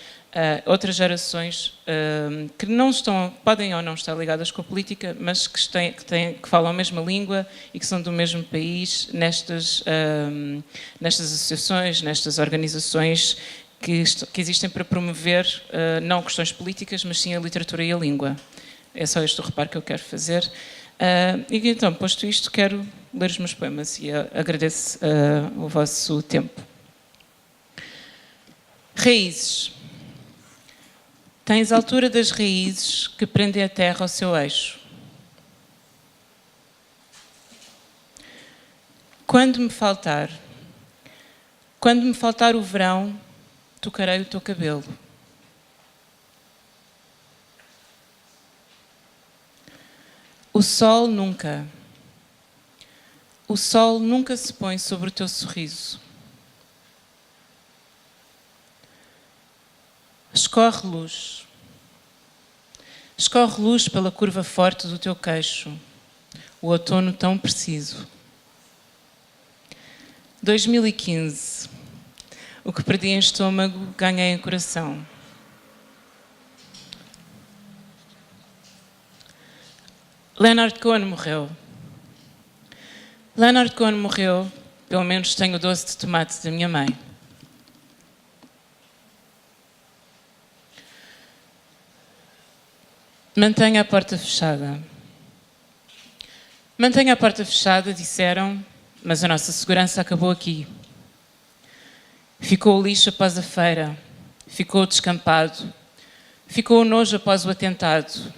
outras gerações que não estão, podem ou não estar ligadas com a política, mas que falam a mesma língua e que são do mesmo país nestas associações, nestas organizações que existem para promover não questões políticas, mas sim a literatura e a língua. É só este o reparo que eu quero fazer. E então, posto isto, quero ler os meus poemas e agradeço o vosso tempo. Raízes. Tens a altura das raízes que prendem a terra ao seu eixo. Quando me faltar o verão, tocarei o teu cabelo. O sol nunca se põe sobre o teu sorriso. Escorre luz pela curva forte do teu queixo, o outono tão preciso. 2015. O que perdi em estômago, ganhei em coração. Leonard Cohen morreu. Leonard Cohen morreu, pelo menos tenho o doce de tomate da minha mãe. Mantenha a porta fechada. Mantenha a porta fechada, disseram, mas a nossa segurança acabou aqui. Ficou o lixo após a feira, ficou o descampado, ficou o nojo após o atentado,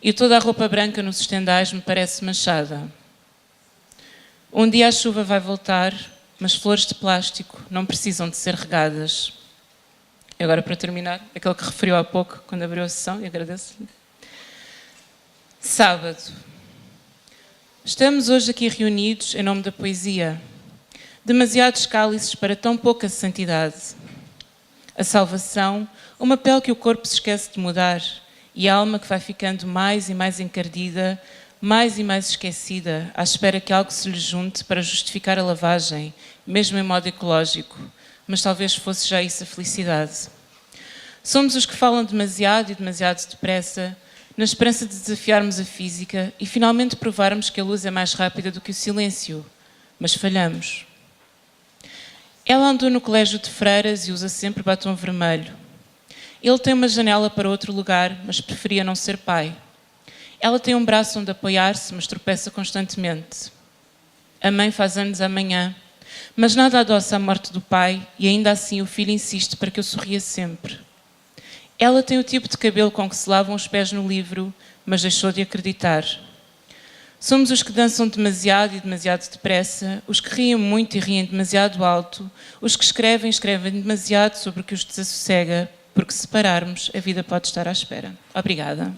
e toda a roupa branca nos estendais me parece manchada. Um dia a chuva vai voltar, mas flores de plástico não precisam de ser regadas. E agora, para terminar, aquele que referiu há pouco, quando abriu a sessão, e agradeço-lhe. Sábado. Estamos hoje aqui reunidos em nome da poesia. Demasiados cálices para tão pouca santidade. A salvação, uma pele que o corpo se esquece de mudar, e a alma que vai ficando mais e mais encardida, mais e mais esquecida, à espera que algo se lhe junte para justificar a lavagem, mesmo em modo ecológico, mas talvez fosse já isso a felicidade. Somos os que falam demasiado e demasiado depressa, na esperança de desafiarmos a física e finalmente provarmos que a luz é mais rápida do que o silêncio, mas falhamos. Ela andou no colégio de freiras e usa sempre batom vermelho. Ele tem uma janela para outro lugar, mas preferia não ser pai. Ela tem um braço onde apoiar-se, mas tropeça constantemente. A mãe faz anos amanhã, mas nada adoça a morte do pai e ainda assim o filho insiste para que eu sorria sempre. Ela tem o tipo de cabelo com que se lavam os pés no livro, mas deixou de acreditar. Somos os que dançam demasiado e demasiado depressa, os que riem muito e riem demasiado alto, os que escrevem demasiado sobre o que os desassossega, porque se pararmos, a vida pode estar à espera. Obrigada.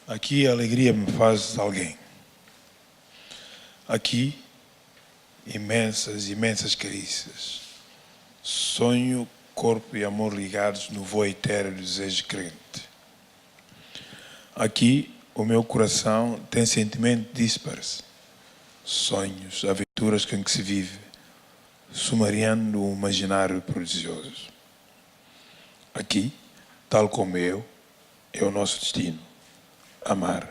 Aqui a alegria me faz alguém. Aqui, imensas carícias. Sonho, corpo e amor ligados no voo etéreo do desejo crente. Aqui, o meu coração tem sentimento disperso. Sonhos, aventuras com que se vive, sumariando o imaginário prodigioso. Aqui, tal como eu, é o nosso destino. Amar.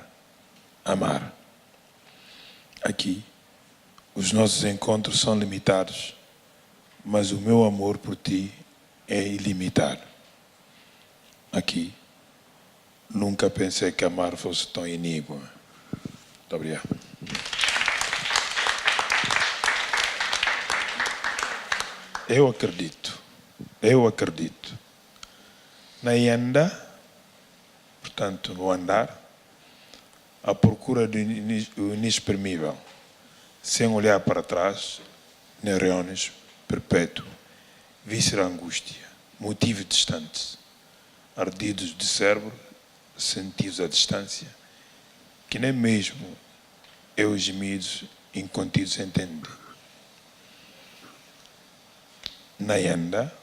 Aqui, os nossos encontros são limitados, mas o meu amor por ti é ilimitado. Aqui, nunca pensei que amar fosse tão iníquo. Muito obrigado. Eu acredito. Na Yanda, portanto, no andar, à procura do inexprimível, sem olhar para trás, neurônios, perpétuo, víscera angústia, motivo distante, ardidos de cérebro, sentidos à distância, que nem mesmo eu gemidos incontidos entendo. Na Yanda,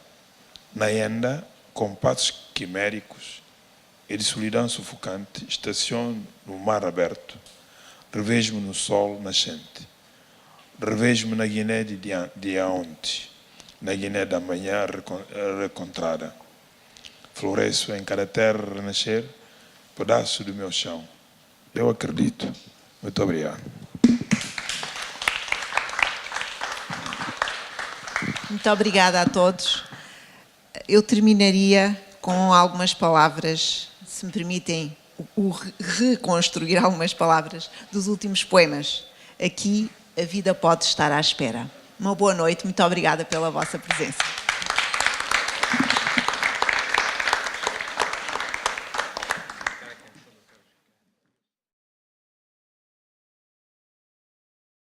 com passos quiméricos, e de solidão sufocante, estaciono no mar aberto, revejo-me no sol nascente, revejo-me na Guiné de ontem, na Guiné da manhã recontrada. Floresço em cada terra renascer, pedaço do meu chão. Eu acredito. Muito obrigado. Muito obrigada a todos. Eu terminaria com algumas palavras, se me permitem reconstruir algumas palavras dos últimos poemas. Aqui a vida pode estar à espera. Uma boa noite, muito obrigada pela vossa presença.